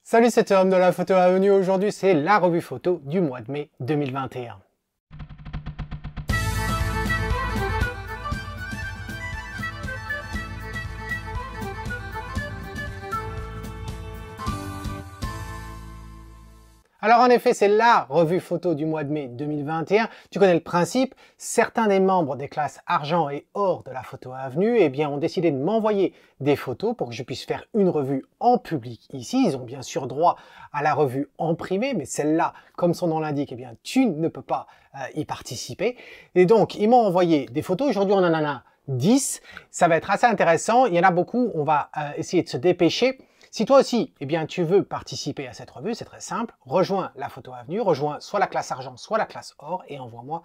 Salut, c'est Tom de la Photo Avenue. Aujourd'hui, c'est la revue photo du mois de mai 2021. Alors en effet, c'est la revue photo du mois de mai 2021. Tu connais le principe. Certains des membres des classes argent et or de la Photo Avenue ont décidé de m'envoyer des photos pour que je puisse faire une revue en public ici. Ils ont bien sûr droit à la revue en privé, mais celle-là, comme son nom l'indique, tu ne peux pas y participer. Et donc, ils m'ont envoyé des photos. Aujourd'hui, on en a 10. Ça va être assez intéressant. Il y en a beaucoup. On va essayer de se dépêcher. Si toi aussi, tu veux participer à cette revue, c'est très simple. Rejoins la Photo Avenue, rejoins soit la classe argent, soit la classe or et envoie-moi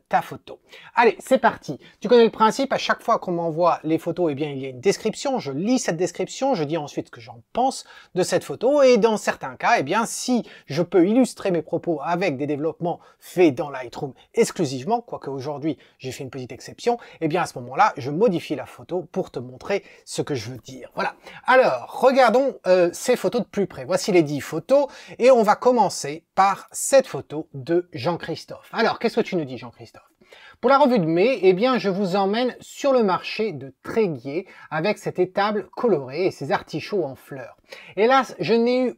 ta photo. Allez, c'est parti. Tu connais le principe. À chaque fois qu'on m'envoie les photos, il y a une description. Je lis cette description, je dis ensuite ce que j'en pense de cette photo. Et dans certains cas, si je peux illustrer mes propos avec des développements faits dans Lightroom exclusivement, quoique aujourd'hui j'ai fait une petite exception, à ce moment-là, je modifie la photo pour te montrer ce que je veux dire. Voilà. Alors, regardons ces photos de plus près. Voici les 10 photos et on va commencer par cette photo de Jean-Christophe. Alors, qu'est-ce que tu nous dis, Jean-Christophe? Pour la revue de mai, je vous emmène sur le marché de Tréguier avec cette étable colorée et ces artichauts en fleurs. Hélas, je n'ai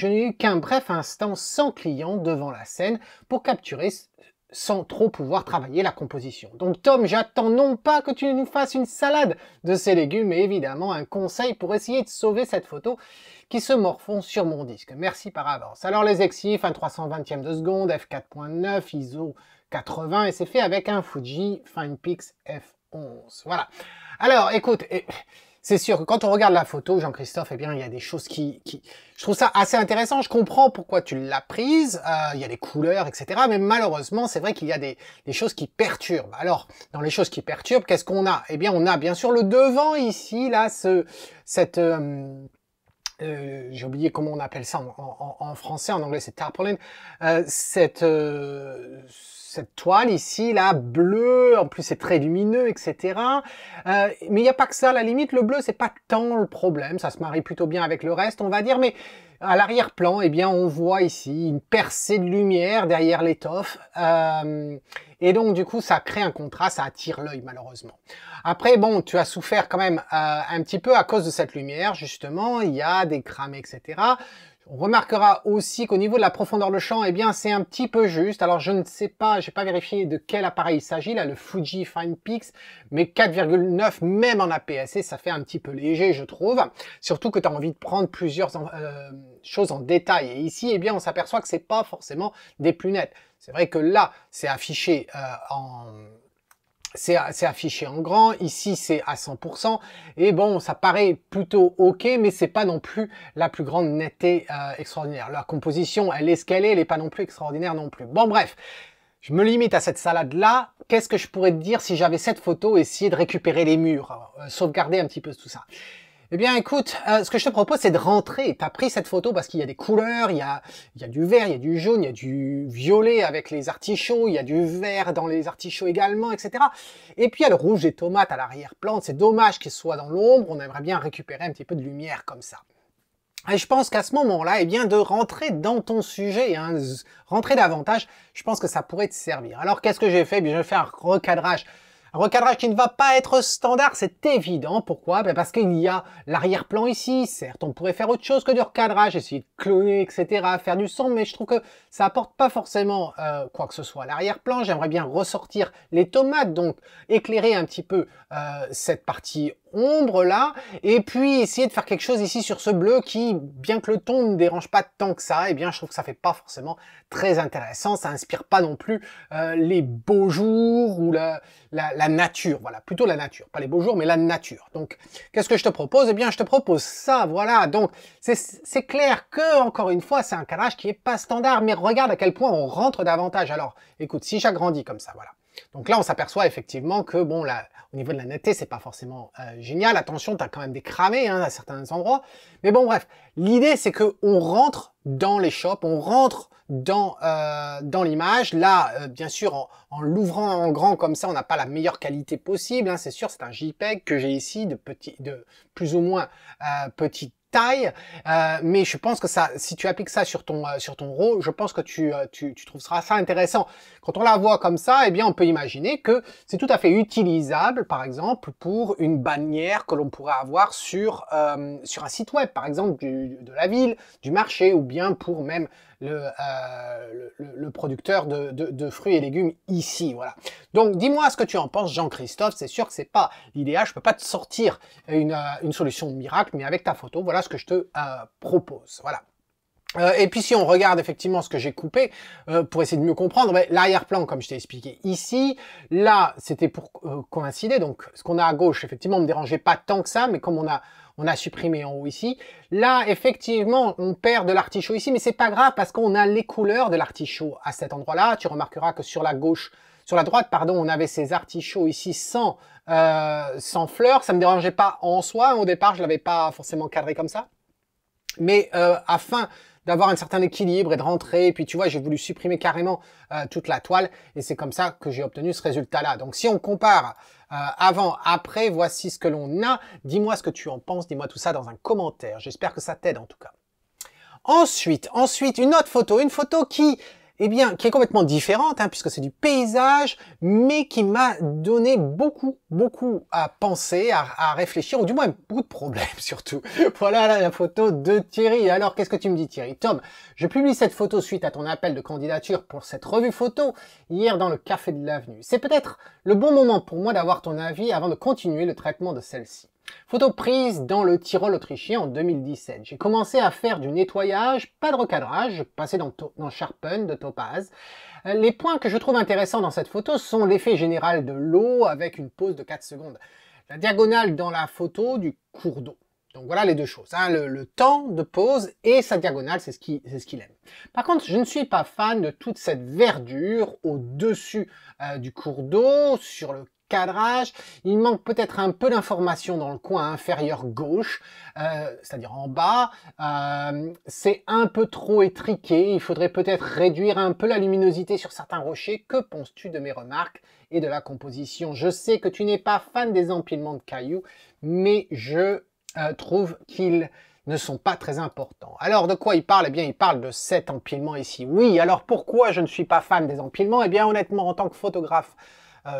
eu qu'un bref instant sans client devant la scène pour capturer sans trop pouvoir travailler la composition. Donc Tom, j'attends non pas que tu nous fasses une salade de ces légumes, mais évidemment un conseil pour essayer de sauver cette photo qui se morfond sur mon disque. Merci par avance. Alors les exifs, un 320e de seconde, f4.9, ISO 80, et c'est fait avec un Fuji FinePix F11. Voilà. Alors écoute, c'est sûr que quand on regarde la photo, Jean-Christophe, il y a des choses je trouve ça assez intéressant. Je comprends pourquoi tu l'as prise. Il y a des couleurs, etc. Mais malheureusement, c'est vrai qu'il y a des choses qui perturbent. Alors, dans les choses qui perturbent, qu'est-ce qu'on a? On a bien sûr le devant ici, là, j'ai oublié comment on appelle ça en français, en anglais c'est tarpaulin, cette toile ici, là, bleue, en plus c'est très lumineux, etc. Mais il n'y a pas que ça, à la limite, le bleu, c'est pas tant le problème, ça se marie plutôt bien avec le reste, on va dire, mais à l'arrière-plan, on voit ici une percée de lumière derrière l'étoffe, et donc du coup, ça crée un contraste, ça attire l'œil, malheureusement. Après, bon, tu as souffert quand même un petit peu à cause de cette lumière, justement, il y a des cramés, etc. On remarquera aussi qu'au niveau de la profondeur de champ, c'est un petit peu juste. Alors, je ne sais pas, j'ai pas vérifié de quel appareil il s'agit, là, le Fuji FinePix, mais 4,9, même en APS-C, ça fait un petit peu léger, je trouve. Surtout que tu as envie de prendre plusieurs choses en détail. Et ici, on s'aperçoit que c'est pas forcément des plus nettes. C'est vrai que là, c'est affiché c'est affiché en grand, ici c'est à 100%, et bon, ça paraît plutôt ok, mais c'est pas non plus la plus grande netteté extraordinaire. La composition, elle est ce qu'elle est, elle est pas non plus extraordinaire non plus. Bon bref, je me limite à cette salade-là. Qu'est-ce que je pourrais te dire si j'avais cette photo, essayer de récupérer les murs, sauvegarder un petit peu tout ça? Écoute, ce que je te propose, c'est de rentrer. Tu as pris cette photo parce qu'il y a des couleurs, il y a du vert, il y a du jaune, il y a du violet avec les artichauts, il y a du vert dans les artichauts également, etc. Et puis il y a le rouge des tomates à l'arrière-plan. C'est dommage qu'il soit dans l'ombre, on aimerait bien récupérer un petit peu de lumière comme ça. Et je pense qu'à ce moment-là, de rentrer dans ton sujet, rentrer davantage, je pense que ça pourrait te servir. Alors qu'est-ce que j'ai fait? Je vais faire un recadrage. Un recadrage qui ne va pas être standard, c'est évident. Pourquoi? Parce qu'il y a l'arrière-plan ici. Certes, on pourrait faire autre chose que du recadrage, essayer de cloner, etc., faire du son, mais je trouve que ça apporte pas forcément quoi que ce soit à l'arrière-plan. J'aimerais bien ressortir les tomates, donc éclairer un petit peu cette partie ombre là, et puis essayer de faire quelque chose ici sur ce bleu qui, bien que le ton ne dérange pas tant que ça, je trouve que ça fait pas forcément très intéressant, ça inspire pas non plus les beaux jours ou la nature, voilà, plutôt la nature, pas les beaux jours mais la nature. Donc qu'est-ce que je te propose? Je te propose ça, voilà. Donc c'est clair que, encore une fois, c'est un cadrage qui est pas standard, mais regarde à quel point on rentre davantage. Alors écoute, si j'agrandis comme ça, voilà. Donc là, on s'aperçoit effectivement que, bon, là, au niveau de la netteté, c'est pas forcément génial. Attention, tu as quand même des cramés à certains endroits. Mais bon, bref, l'idée, c'est qu'on rentre dans les shops, on rentre dans l'image. Là, bien sûr, en l'ouvrant en grand comme ça, on n'a pas la meilleure qualité possible. C'est sûr, c'est un JPEG que j'ai ici de plus ou moins petite taille, mais je pense que ça, si tu appliques ça sur ton RAW, je pense que tu trouveras ça intéressant. Quand on la voit comme ça, eh bien, on peut imaginer que c'est tout à fait utilisable, par exemple, pour une bannière que l'on pourrait avoir sur un site web, par exemple, de la ville, du marché, ou bien pour même le producteur de fruits et légumes ici, voilà. Donc, dis-moi ce que tu en penses, Jean-Christophe. C'est sûr que c'est pas l'idéal, je peux pas te sortir une solution miracle, mais avec ta photo, voilà ce que je te propose, voilà. Et puis si on regarde effectivement ce que j'ai coupé, pour essayer de mieux comprendre, l'arrière-plan, comme je t'ai expliqué ici, là, c'était pour coïncider, donc ce qu'on a à gauche, effectivement, ne me dérangeait pas tant que ça, mais comme on a supprimé en haut ici, là, effectivement, on perd de l'artichaut ici, mais c'est pas grave, parce qu'on a les couleurs de l'artichaut à cet endroit-là. Tu remarqueras que sur la droite, pardon, on avait ces artichauts ici sans fleurs, ça me dérangeait pas en soi, au départ, je l'avais pas forcément cadré comme ça, mais afin d'avoir un certain équilibre et de rentrer, et puis tu vois, j'ai voulu supprimer carrément toute la toile, et c'est comme ça que j'ai obtenu ce résultat-là. Donc si on compare avant, après, voici ce que l'on a. Dis-moi ce que tu en penses, dis-moi tout ça dans un commentaire. J'espère que ça t'aide en tout cas. Ensuite, une autre photo, une photo qui est complètement différente, hein, puisque c'est du paysage, mais qui m'a donné beaucoup à penser, à réfléchir, ou du moins beaucoup de problèmes surtout. Voilà la photo de Thierry. Alors, qu'est-ce que tu me dis, Thierry? Tom, je publie cette photo suite à ton appel de candidature pour cette revue photo hier dans le Café de l'Avenue. C'est peut-être le bon moment pour moi d'avoir ton avis avant de continuer le traitement de celle-ci. Photo prise dans le Tyrol autrichien en 2017. J'ai commencé à faire du nettoyage, pas de recadrage, je passais dans Sharpen de Topaz. Les points que je trouve intéressants dans cette photo sont l'effet général de l'eau avec une pause de 4 secondes. La diagonale dans la photo du cours d'eau. Donc voilà les deux choses, hein, le temps de pause et sa diagonale, c'est ce qu'il aime. Par contre, je ne suis pas fan de toute cette verdure au-dessus du cours d'eau, sur le cadrage. Il manque peut-être un peu d'information dans le coin inférieur gauche, c'est-à-dire en bas. C'est un peu trop étriqué, il faudrait peut-être réduire un peu la luminosité sur certains rochers. Que penses-tu de mes remarques et de la composition? Je sais que tu n'es pas fan des empilements de cailloux, mais je trouve qu'ils ne sont pas très importants. Alors de quoi il parle? Eh bien il parle de cet empilement ici. Oui, alors pourquoi je ne suis pas fan des empilements? Eh bien honnêtement, en tant que photographe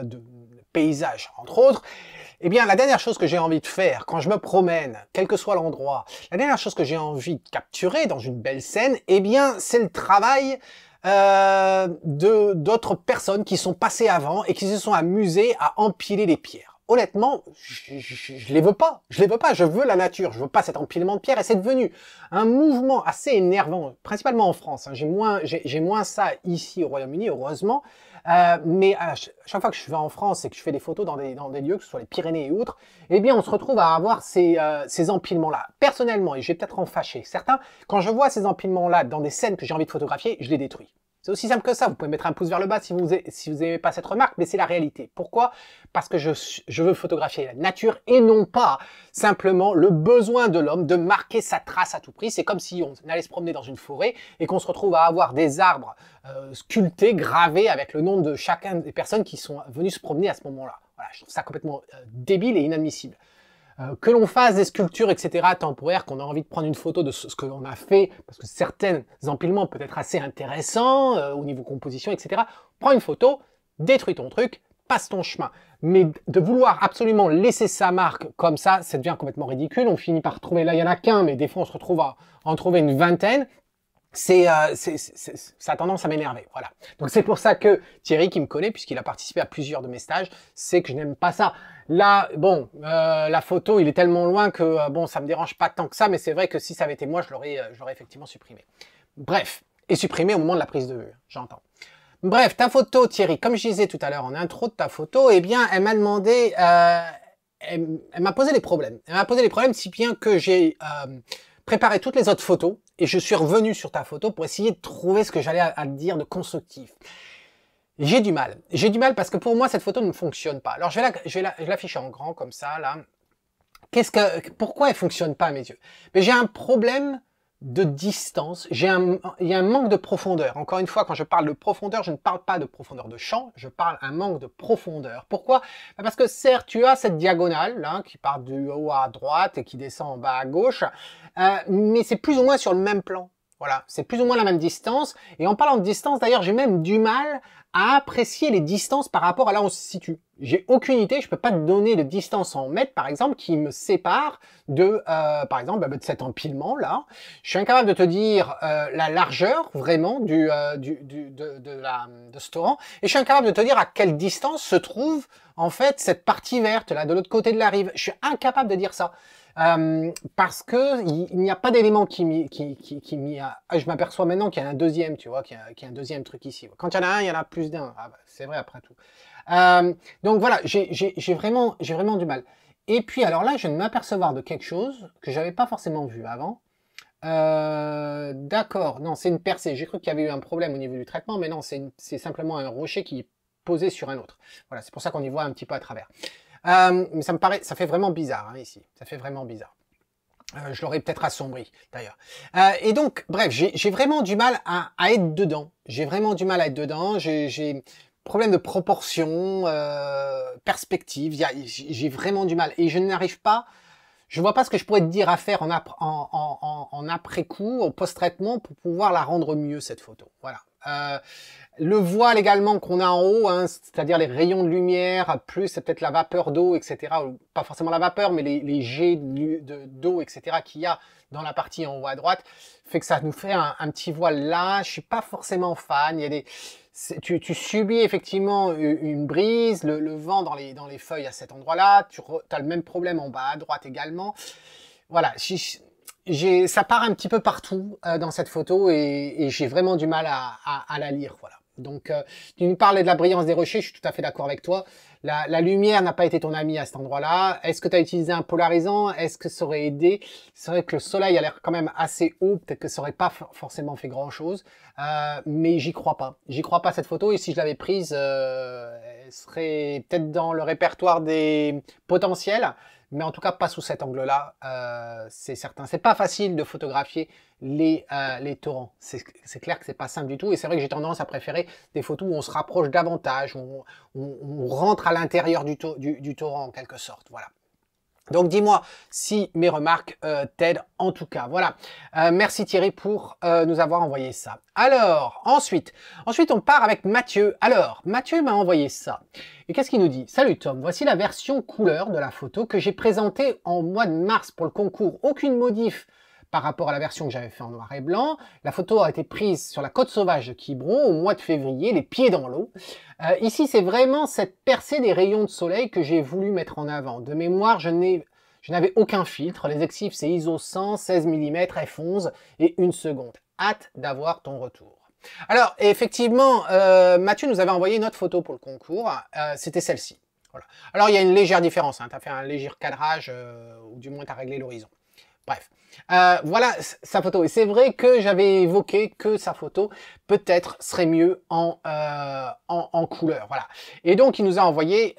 de paysage entre autres, eh bien la dernière chose que j'ai envie de faire quand je me promène, quel que soit l'endroit, la dernière chose que j'ai envie de capturer dans une belle scène, eh bien c'est le travail d'autres personnes qui sont passées avant et qui se sont amusées à empiler les pierres. Honnêtement, je les veux pas, je veux la nature, je veux pas cet empilement de pierres, et c'est devenu un mouvement assez énervant, principalement en France, hein. J'ai moins ça ici au Royaume-Uni, heureusement, mais à chaque fois que je vais en France et que je fais des photos dans des lieux, que ce soit les Pyrénées et autres, eh bien on se retrouve à avoir ces empilements-là. Personnellement, et je vais peut-être en fâcher certains, quand je vois ces empilements-là dans des scènes que j'ai envie de photographier, je les détruis. C'est aussi simple que ça, vous pouvez mettre un pouce vers le bas si vous n'aimez pas cette remarque, mais c'est la réalité. Pourquoi? Parce que je veux photographier la nature et non pas simplement le besoin de l'homme de marquer sa trace à tout prix. C'est comme si on allait se promener dans une forêt et qu'on se retrouve à avoir des arbres sculptés, gravés avec le nom de chacun des personnes qui sont venues se promener à ce moment-là. Voilà, je trouve ça complètement débile et inadmissible. Que l'on fasse des sculptures, etc., temporaires, qu'on a envie de prendre une photo de ce que l'on a fait, parce que certains empilements peuvent être assez intéressants au niveau composition, etc. Prends une photo, détruis ton truc, passe ton chemin. Mais de vouloir absolument laisser sa marque comme ça devient complètement ridicule. On finit par trouver, là il y en a qu'un, mais des fois on se retrouve à en trouver une vingtaine. Ça a tendance à m'énerver, voilà. Donc c'est pour ça que Thierry, qui me connaît, puisqu'il a participé à plusieurs de mes stages, sait que je n'aime pas ça. Là, bon, la photo, il est tellement loin que, bon, ça me dérange pas tant que ça, mais c'est vrai que si ça avait été moi, je l'aurais effectivement supprimé. Bref, et supprimé au moment de la prise de vue, j'entends. Bref, ta photo, Thierry, comme je disais tout à l'heure en intro de ta photo, eh bien, elle m'a demandé, elle m'a posé des problèmes. Elle m'a posé des problèmes si bien que j'ai préparé toutes les autres photos, et je suis revenu sur ta photo pour essayer de trouver ce que j'allais à dire de constructif. J'ai du mal parce que pour moi cette photo ne fonctionne pas. Alors je vais l'afficher en grand comme ça là. Pourquoi elle fonctionne pas à mes yeux? Mais j'ai un problème de distance, il y a un manque de profondeur. Encore une fois, quand je parle de profondeur, je ne parle pas de profondeur de champ, je parle un manque de profondeur. Pourquoi? Parce que certes, tu as cette diagonale là, qui part du haut à droite et qui descend en bas à gauche, mais c'est plus ou moins sur le même plan. Voilà, c'est plus ou moins la même distance. Et en parlant de distance, d'ailleurs, j'ai même du mal à apprécier les distances par rapport à là où on se situe. J'ai aucune idée, je peux pas te donner de distance en mètres, par exemple, qui me sépare de, par exemple, de cet empilement-là. Je suis incapable de te dire la largeur, vraiment, de ce torrent. Et je suis incapable de te dire à quelle distance se trouve, en fait, cette partie verte, là, de l'autre côté de la rive. Je suis incapable de dire ça. Parce que il n'y a pas d'élément qui m'y a... Je m'aperçois maintenant qu'il y a un deuxième, tu vois, qu'il y a un deuxième truc ici. Quand il y en a un, il y en a plus d'un. Ah bah, c'est vrai après tout. Donc voilà, j'ai vraiment du mal. Et puis alors là, je viens de m'apercevoir de quelque chose que j'avais pas forcément vu avant. D'accord, non, c'est une percée. J'ai cru qu'il y avait eu un problème au niveau du traitement, mais non, c'est simplement un rocher qui est posé sur un autre. Voilà, c'est pour ça qu'on y voit un petit peu à travers. Mais ça me paraît, ça fait vraiment bizarre hein, ici. Ça fait vraiment bizarre. Je l'aurais peut-être assombri d'ailleurs. Et donc, bref, j'ai vraiment du mal à être dedans. J'ai vraiment du mal à être dedans. J'ai problème de proportion, perspective. J'ai vraiment du mal et je n'arrive pas. Je vois pas ce que je pourrais te dire à faire en après coup, au post-traitement, pour pouvoir la rendre mieux cette photo. Voilà. Le voile également qu'on a en haut, hein, c'est-à-dire les rayons de lumière, plus c'est peut-être la vapeur d'eau, etc. Ou pas forcément la vapeur, mais les jets d'eau, etc. qu'il y a dans la partie en haut à droite, fait que ça nous fait un petit voile là. Je suis pas forcément fan. Il y a des, tu subis effectivement une brise, le vent dans les feuilles à cet endroit-là. Tu as le même problème en bas à droite également. Voilà. Ça part un petit peu partout dans cette photo et j'ai vraiment du mal à la lire. Voilà. Donc, tu nous parlais de la brillance des rochers, je suis tout à fait d'accord avec toi. La lumière n'a pas été ton ami à cet endroit-là. Est-ce que tu as utilisé un polarisant? Est-ce que ça aurait aidé? C'est vrai que le soleil a l'air quand même assez haut, peut-être que ça aurait pas forcément fait grand-chose. Mais j'y crois pas. J'y crois pas cette photo et si je l'avais prise, elle serait peut-être dans le répertoire des potentiels. Mais en tout cas, pas sous cet angle-là, c'est certain. C'est pas facile de photographier les torrents. C'est clair que c'est pas simple du tout. Et c'est vrai que j'ai tendance à préférer des photos où on se rapproche davantage, où on rentre à l'intérieur du torrent en quelque sorte. Voilà. Donc dis-moi si mes remarques t'aident en tout cas. Voilà. Merci Thierry pour nous avoir envoyé ça. Alors, ensuite on part avec Mathieu. Alors, Mathieu m'a envoyé ça. Et qu'est-ce qu'il nous dit? Salut Tom, voici la version couleur de la photo que j'ai présentée en mois de mars pour le concours. Aucune modif par rapport à la version que j'avais fait en noir et blanc. La photo a été prise sur la côte sauvage de Quiberon au mois de février, les pieds dans l'eau. Ici, c'est vraiment cette percée des rayons de soleil que j'ai voulu mettre en avant. De mémoire, je n'avais aucun filtre. Les exifs, c'est ISO 100, 16 mm, f11 et 1 seconde. Hâte d'avoir ton retour. Alors, effectivement, Mathieu nous avait envoyé une autre photo pour le concours. C'était celle-ci. Voilà. Alors, il y a une légère différence. Hein. Tu as fait un léger cadrage, ou du moins tu as réglé l'horizon. Bref, voilà sa photo. Et c'est vrai que j'avais évoqué que sa photo peut-être serait mieux en couleur. Voilà. Et donc, il nous a envoyé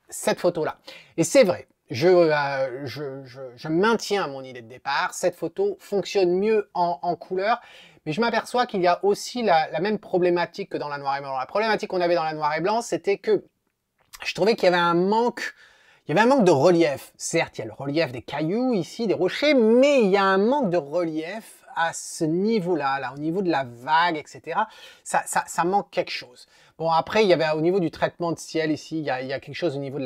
cette photo-là. Et c'est vrai, je maintiens mon idée de départ. Cette photo fonctionne mieux en couleur. Mais je m'aperçois qu'il y a aussi la même problématique que dans la noir et blanc. La problématique qu'on avait dans la noir et blanc, c'était que je trouvais qu'il y avait un manque... Il y avait un manque de relief. Certes, il y a le relief des cailloux ici, des rochers, mais il y a un manque de relief à ce niveau-là, là, au niveau de la vague, etc. Ça manque quelque chose. Bon, après, il y avait au niveau du traitement de ciel ici, il y a quelque chose au niveau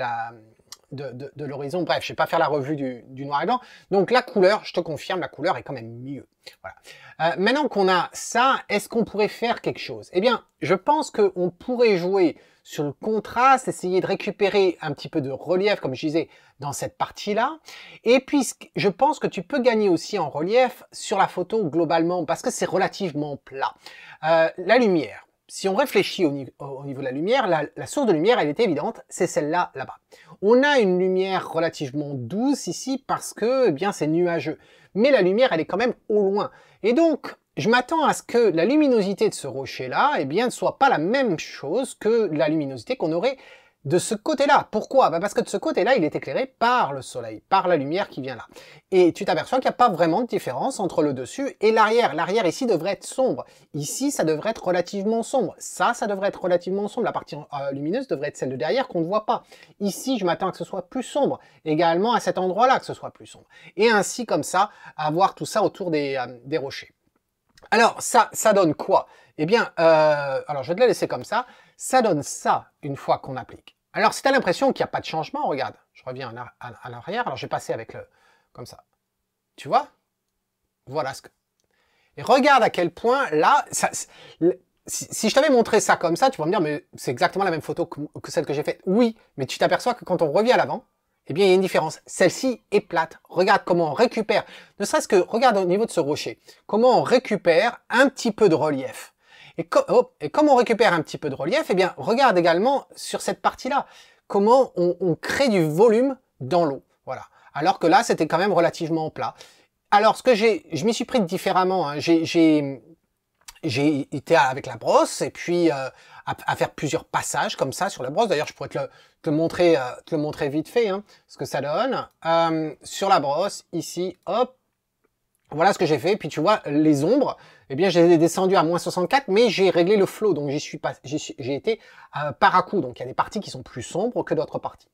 de l'horizon. Bref, je ne vais pas faire la revue du noir et blanc. Donc la couleur, je te confirme, la couleur est quand même mieux. Voilà. Maintenant qu'on a ça, est-ce qu'on pourrait faire quelque chose? Eh bien, je pense qu'on pourrait jouer sur le contraste, essayer de récupérer un petit peu de relief, comme je disais, dans cette partie-là. Et puis, je pense que tu peux gagner aussi en relief sur la photo globalement, parce que c'est relativement plat. La lumière. Si on réfléchit au niveau de la lumière, la source de lumière, elle est évidente, c'est celle-là, là-bas. On a une lumière relativement douce ici parce que, eh bien, c'est nuageux. Mais la lumière, elle est quand même au loin. Et donc, je m'attends à ce que la luminosité de ce rocher-là, eh bien, ne soit pas la même chose que la luminosité qu'on aurait de ce côté-là. Pourquoi? Bah parce que de ce côté-là, il est éclairé par le soleil, par la lumière qui vient là. Et tu t'aperçois qu'il n'y a pas vraiment de différence entre le dessus et l'arrière. L'arrière ici devrait être sombre. Ici, ça devrait être relativement sombre. Ça devrait être relativement sombre. La partie lumineuse devrait être celle de derrière qu'on ne voit pas. Ici, je m'attends à que ce soit plus sombre. Également à cet endroit-là que ce soit plus sombre. Et ainsi, comme ça, avoir tout ça autour des rochers. Alors, ça donne quoi? Eh bien, alors je vais te la laisser comme ça. Ça donne ça une fois qu'on applique. Alors, si tu as l'impression qu'il n'y a pas de changement, regarde, je reviens à l'arrière. Alors, je vais passer avec le... comme ça. Tu vois? Voilà ce que... Et regarde à quel point, là, si je t'avais montré ça comme ça, tu vas me dire, mais c'est exactement la même photo que celle que j'ai faite. Oui, mais tu t'aperçois que quand on revient à l'avant, eh bien, il y a une différence. Celle-ci est plate. Regarde comment on récupère, ne serait-ce que, regarde au niveau de ce rocher, comment on récupère un petit peu de relief. Et comme on récupère un petit peu de relief, eh bien, regarde également sur cette partie-là, comment on crée du volume dans l'eau. Voilà. Alors que là, c'était quand même relativement plat. Alors, je m'y suis pris différemment. Hein. J'ai été avec la brosse et puis à faire plusieurs passages comme ça sur la brosse. D'ailleurs, je pourrais te le montrer vite fait, hein, ce que ça donne. Sur la brosse, ici, hop, voilà ce que j'ai fait. Puis tu vois, les ombres, eh bien, j'ai descendu à moins 64, mais j'ai réglé le flow, donc j'ai été par à coup. Donc, il y a des parties qui sont plus sombres que d'autres parties.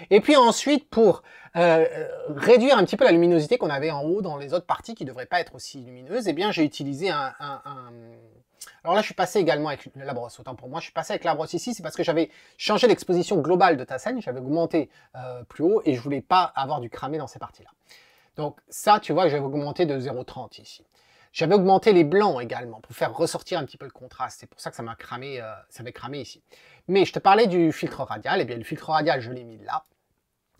Et puis ensuite, pour réduire un petit peu la luminosité qu'on avait en haut dans les autres parties qui ne devraient pas être aussi lumineuses, eh bien, j'ai utilisé Alors là, je suis passé également avec la brosse, autant pour moi. Je suis passé avec la brosse ici, c'est parce que j'avais changé l'exposition globale de ta scène, j'avais augmenté plus haut et je voulais pas avoir du cramé dans ces parties-là. Donc ça, tu vois, j'avais augmenté de 0,30 ici. J'avais augmenté les blancs également pour faire ressortir un petit peu le contraste. C'est pour ça que ça m'a cramé, ça avait cramé ici. Mais je te parlais du filtre radial. Eh bien, le filtre radial, je l'ai mis là.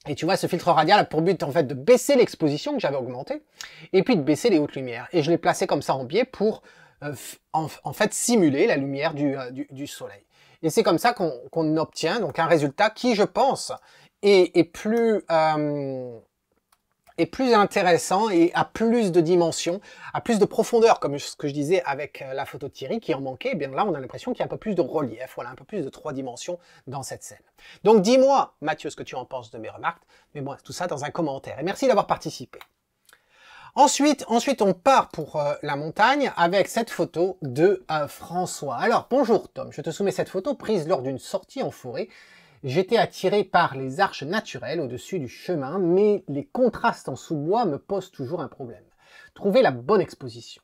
Et tu vois, ce filtre radial a pour but en fait de baisser l'exposition que j'avais augmentée et puis de baisser les hautes lumières. Et je l'ai placé comme ça en biais pour en fait simuler la lumière du soleil. Et c'est comme ça qu'on obtient donc un résultat qui, je pense, est plus intéressant et a plus de dimensions, a plus de profondeur, comme ce que je disais avec la photo de Thierry qui en manquait. Et bien là, on a l'impression qu'il y a un peu plus de relief, voilà, un peu plus de 3 dimensions dans cette scène. Donc dis-moi, Mathieu, ce que tu en penses de mes remarques. Mets-moi tout ça dans un commentaire. Et merci d'avoir participé. Ensuite, on part pour la montagne avec cette photo de François. Alors, bonjour Tom, je te soumets cette photo prise lors d'une sortie en forêt. J'étais attiré par les arches naturelles au-dessus du chemin, mais les contrastes en sous-bois me posent toujours un problème. Trouver la bonne exposition.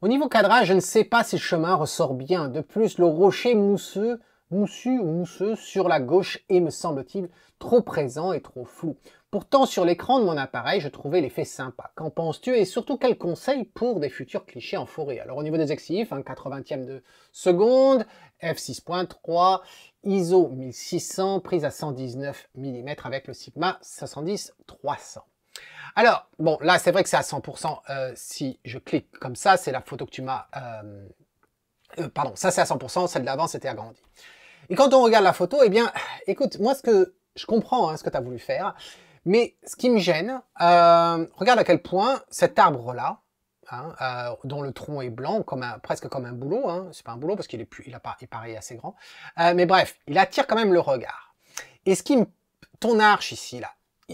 Au niveau cadrage, je ne sais pas si le chemin ressort bien. De plus, le rocher moussu sur la gauche est, me semble-t-il, trop présent et trop flou. Pourtant, sur l'écran de mon appareil, je trouvais l'effet sympa. Qu'en penses-tu et surtout quels conseils pour des futurs clichés en forêt? Alors au niveau des exifs, 80e de seconde, f6.3, ISO 1600, prise à 119 mm avec le Sigma 70-300. Alors, bon, là c'est vrai que c'est à 100%, si je clique comme ça, c'est la photo que tu m'as... pardon, ça c'est à 100%, celle d'avant c'était agrandi. Et quand on regarde la photo, eh bien, écoute, moi ce que je comprends, ce que tu as voulu faire, mais ce qui me gêne, regarde à quel point cet arbre-là, dont le tronc est blanc, presque comme un bouleau, c'est pas un bouleau parce qu'il paraît assez grand, mais bref, il attire quand même le regard. Et ton arche ici, là,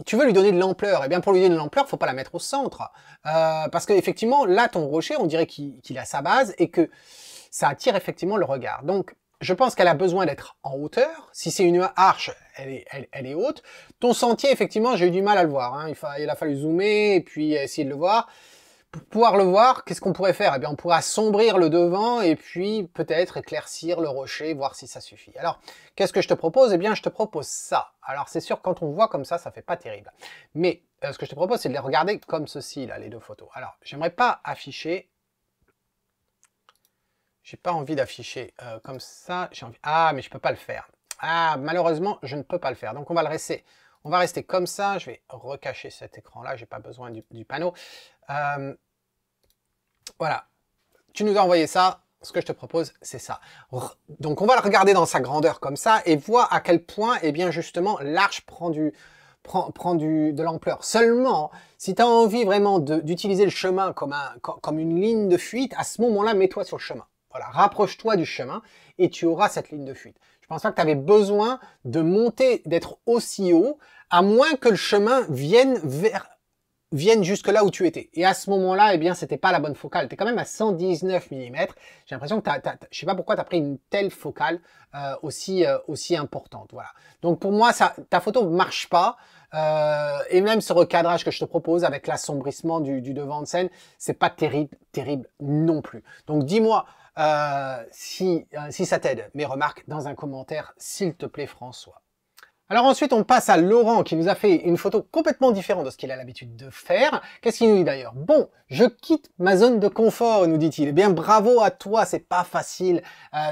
tu veux lui donner de l'ampleur, et bien pour lui donner de l'ampleur, faut pas la mettre au centre, parce qu'effectivement, là, ton rocher, on dirait qu'il a sa base, et que ça attire effectivement le regard. Donc, je pense qu'elle a besoin d'être en hauteur. Si c'est une arche, elle est haute. Ton sentier, effectivement, j'ai eu du mal à le voir. Il a fallu zoomer et puis essayer de le voir. Pour pouvoir le voir, qu'est-ce qu'on pourrait faire? Eh bien, on pourrait assombrir le devant et puis peut-être éclaircir le rocher, voir si ça suffit. Alors, qu'est-ce que je te propose? Eh bien, je te propose ça. Alors, c'est sûr, quand on voit comme ça fait pas terrible. Mais ce que je te propose, c'est de les regarder comme ceci, là, les deux photos. Alors, j'aimerais pas afficher... J'ai pas envie d'afficher comme ça. Ah, mais je peux pas le faire. Ah, malheureusement, je ne peux pas le faire. Donc, on va rester comme ça. Je vais recacher cet écran-là. J'ai pas besoin du panneau. Voilà. Tu nous as envoyé ça. Ce que je te propose, c'est ça. Donc, on va le regarder dans sa grandeur comme ça et voir à quel point, eh bien, justement, l'arche prend de l'ampleur. Seulement, si tu as envie vraiment d'utiliser le chemin comme une ligne de fuite, à ce moment-là, mets-toi sur le chemin. Voilà, rapproche-toi du chemin et tu auras cette ligne de fuite. Je pense pas que tu avais besoin de monter, d'être aussi haut, à moins que le chemin vienne jusque là où tu étais. Et à ce moment-là, eh bien, c'était pas la bonne focale. Tu es quand même à 119 mm. J'ai l'impression que je sais pas pourquoi tu as pris une telle focale aussi importante. Voilà. Donc pour moi, ta photo marche pas. Et même ce recadrage que je te propose avec l'assombrissement du devant de scène, c'est pas terrible non plus. Donc dis-moi si ça t'aide. Mes remarques dans un commentaire, s'il te plaît, François. Alors ensuite, on passe à Laurent qui nous a fait une photo complètement différente de ce qu'il a l'habitude de faire. Qu'est-ce qu'il nous dit d'ailleurs? Bon, je quitte ma zone de confort, nous dit-il. Eh bien, bravo à toi, c'est pas facile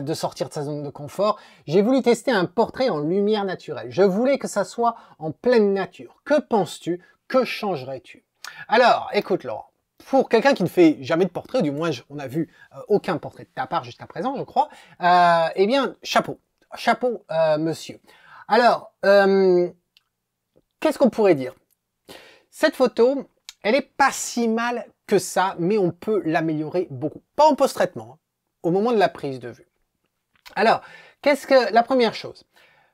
de sortir de sa zone de confort. J'ai voulu tester un portrait en lumière naturelle. Je voulais que ça soit en pleine nature. Que penses-tu? Que changerais-tu? Alors, écoute Laurent. Pour quelqu'un qui ne fait jamais de portrait, du moins on n'a vu aucun portrait de ta part jusqu'à présent, je crois, eh bien, chapeau. Chapeau, monsieur. Alors, qu'est-ce qu'on pourrait dire? Cette photo, elle est pas si mal que ça, mais on peut l'améliorer beaucoup. Pas en post-traitement, hein, au moment de la prise de vue. Alors, la première chose?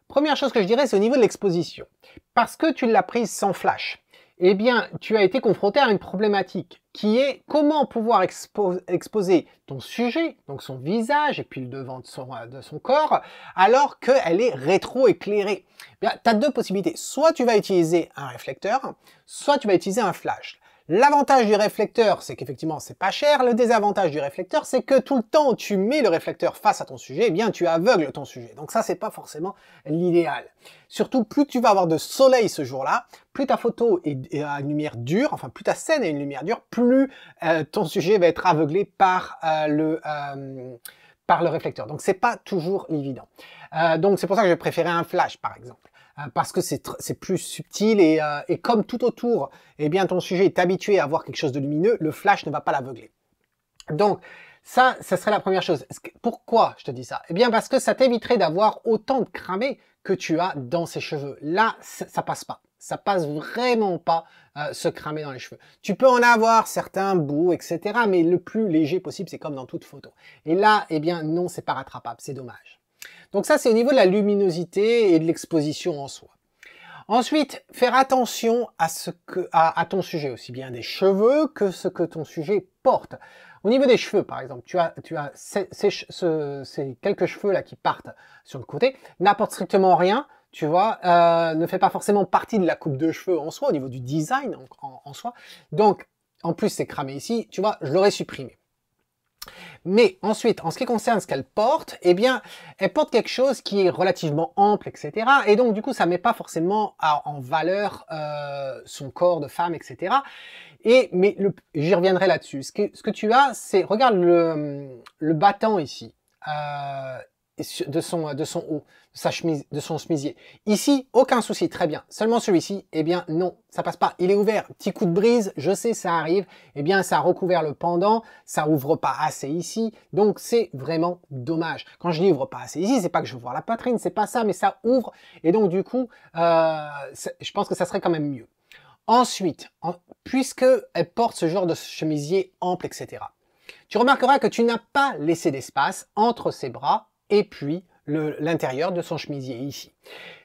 Première chose que je dirais, c'est au niveau de l'exposition. Parce que tu l'as prise sans flash, eh bien, tu as été confronté à une problématique qui est comment pouvoir exposer ton sujet, donc son visage et puis le devant de son corps, alors qu'elle est rétro-éclairée. Tu as deux possibilités. Soit tu vas utiliser un réflecteur, soit tu vas utiliser un flash. L'avantage du réflecteur, c'est qu'effectivement, c'est pas cher. Le désavantage du réflecteur, c'est que tout le temps où tu mets le réflecteur face à ton sujet, eh bien, tu aveugles ton sujet. Donc ça, c'est pas forcément l'idéal. Surtout, plus tu vas avoir de soleil ce jour-là, plus ta photo est à une lumière dure, enfin, plus ta scène est une lumière dure, plus ton sujet va être aveuglé par le réflecteur. Donc, c'est pas toujours évident. Donc, c'est pour ça que je préférais un flash, par exemple. Parce que c'est plus subtil et comme tout autour, eh bien ton sujet est habitué à voir quelque chose de lumineux, le flash ne va pas l'aveugler. Donc ça serait la première chose. Pourquoi je te dis ça? Eh bien parce que ça t'éviterait d'avoir autant de cramé que tu as dans ses cheveux. Là, ça passe pas. Ça passe vraiment pas ce cramé dans les cheveux. Tu peux en avoir certains bouts, etc. Mais le plus léger possible, c'est comme dans toute photo. Et là, eh bien non, c'est pas rattrapable, c'est dommage. Donc ça, c'est au niveau de la luminosité et de l'exposition en soi. Ensuite, faire attention à ton sujet, aussi bien des cheveux que ce que ton sujet porte. Au niveau des cheveux, par exemple, tu as ces quelques cheveux là qui partent sur le côté, n'apportent strictement rien, tu vois, ne fait pas forcément partie de la coupe de cheveux en soi, au niveau du design en soi. Donc, en plus, c'est cramé ici, tu vois, je l'aurais supprimé. Mais ensuite, en ce qui concerne ce qu'elle porte, eh bien, elle porte quelque chose qui est relativement ample, etc. Et donc, du coup, ça met pas forcément en valeur son corps de femme, etc. Mais j'y reviendrai là-dessus. Ce que tu as, c'est, regarde le battant ici. De son haut, de son chemisier. Ici, aucun souci, très bien. Seulement celui-ci, eh bien non, ça passe pas. Il est ouvert, petit coup de brise, je sais, ça arrive. Eh bien, ça a recouvert le pendant, ça ouvre pas assez ici, donc c'est vraiment dommage. Quand je dis ouvre pas assez ici, c'est pas que je veux voir la poitrine, c'est pas ça, mais ça ouvre, et donc du coup, je pense que ça serait quand même mieux. Ensuite, puisque elle porte ce genre de chemisier ample, etc., tu remarqueras que tu n'as pas laissé d'espace entre ses bras et puis l'intérieur de son chemisier ici.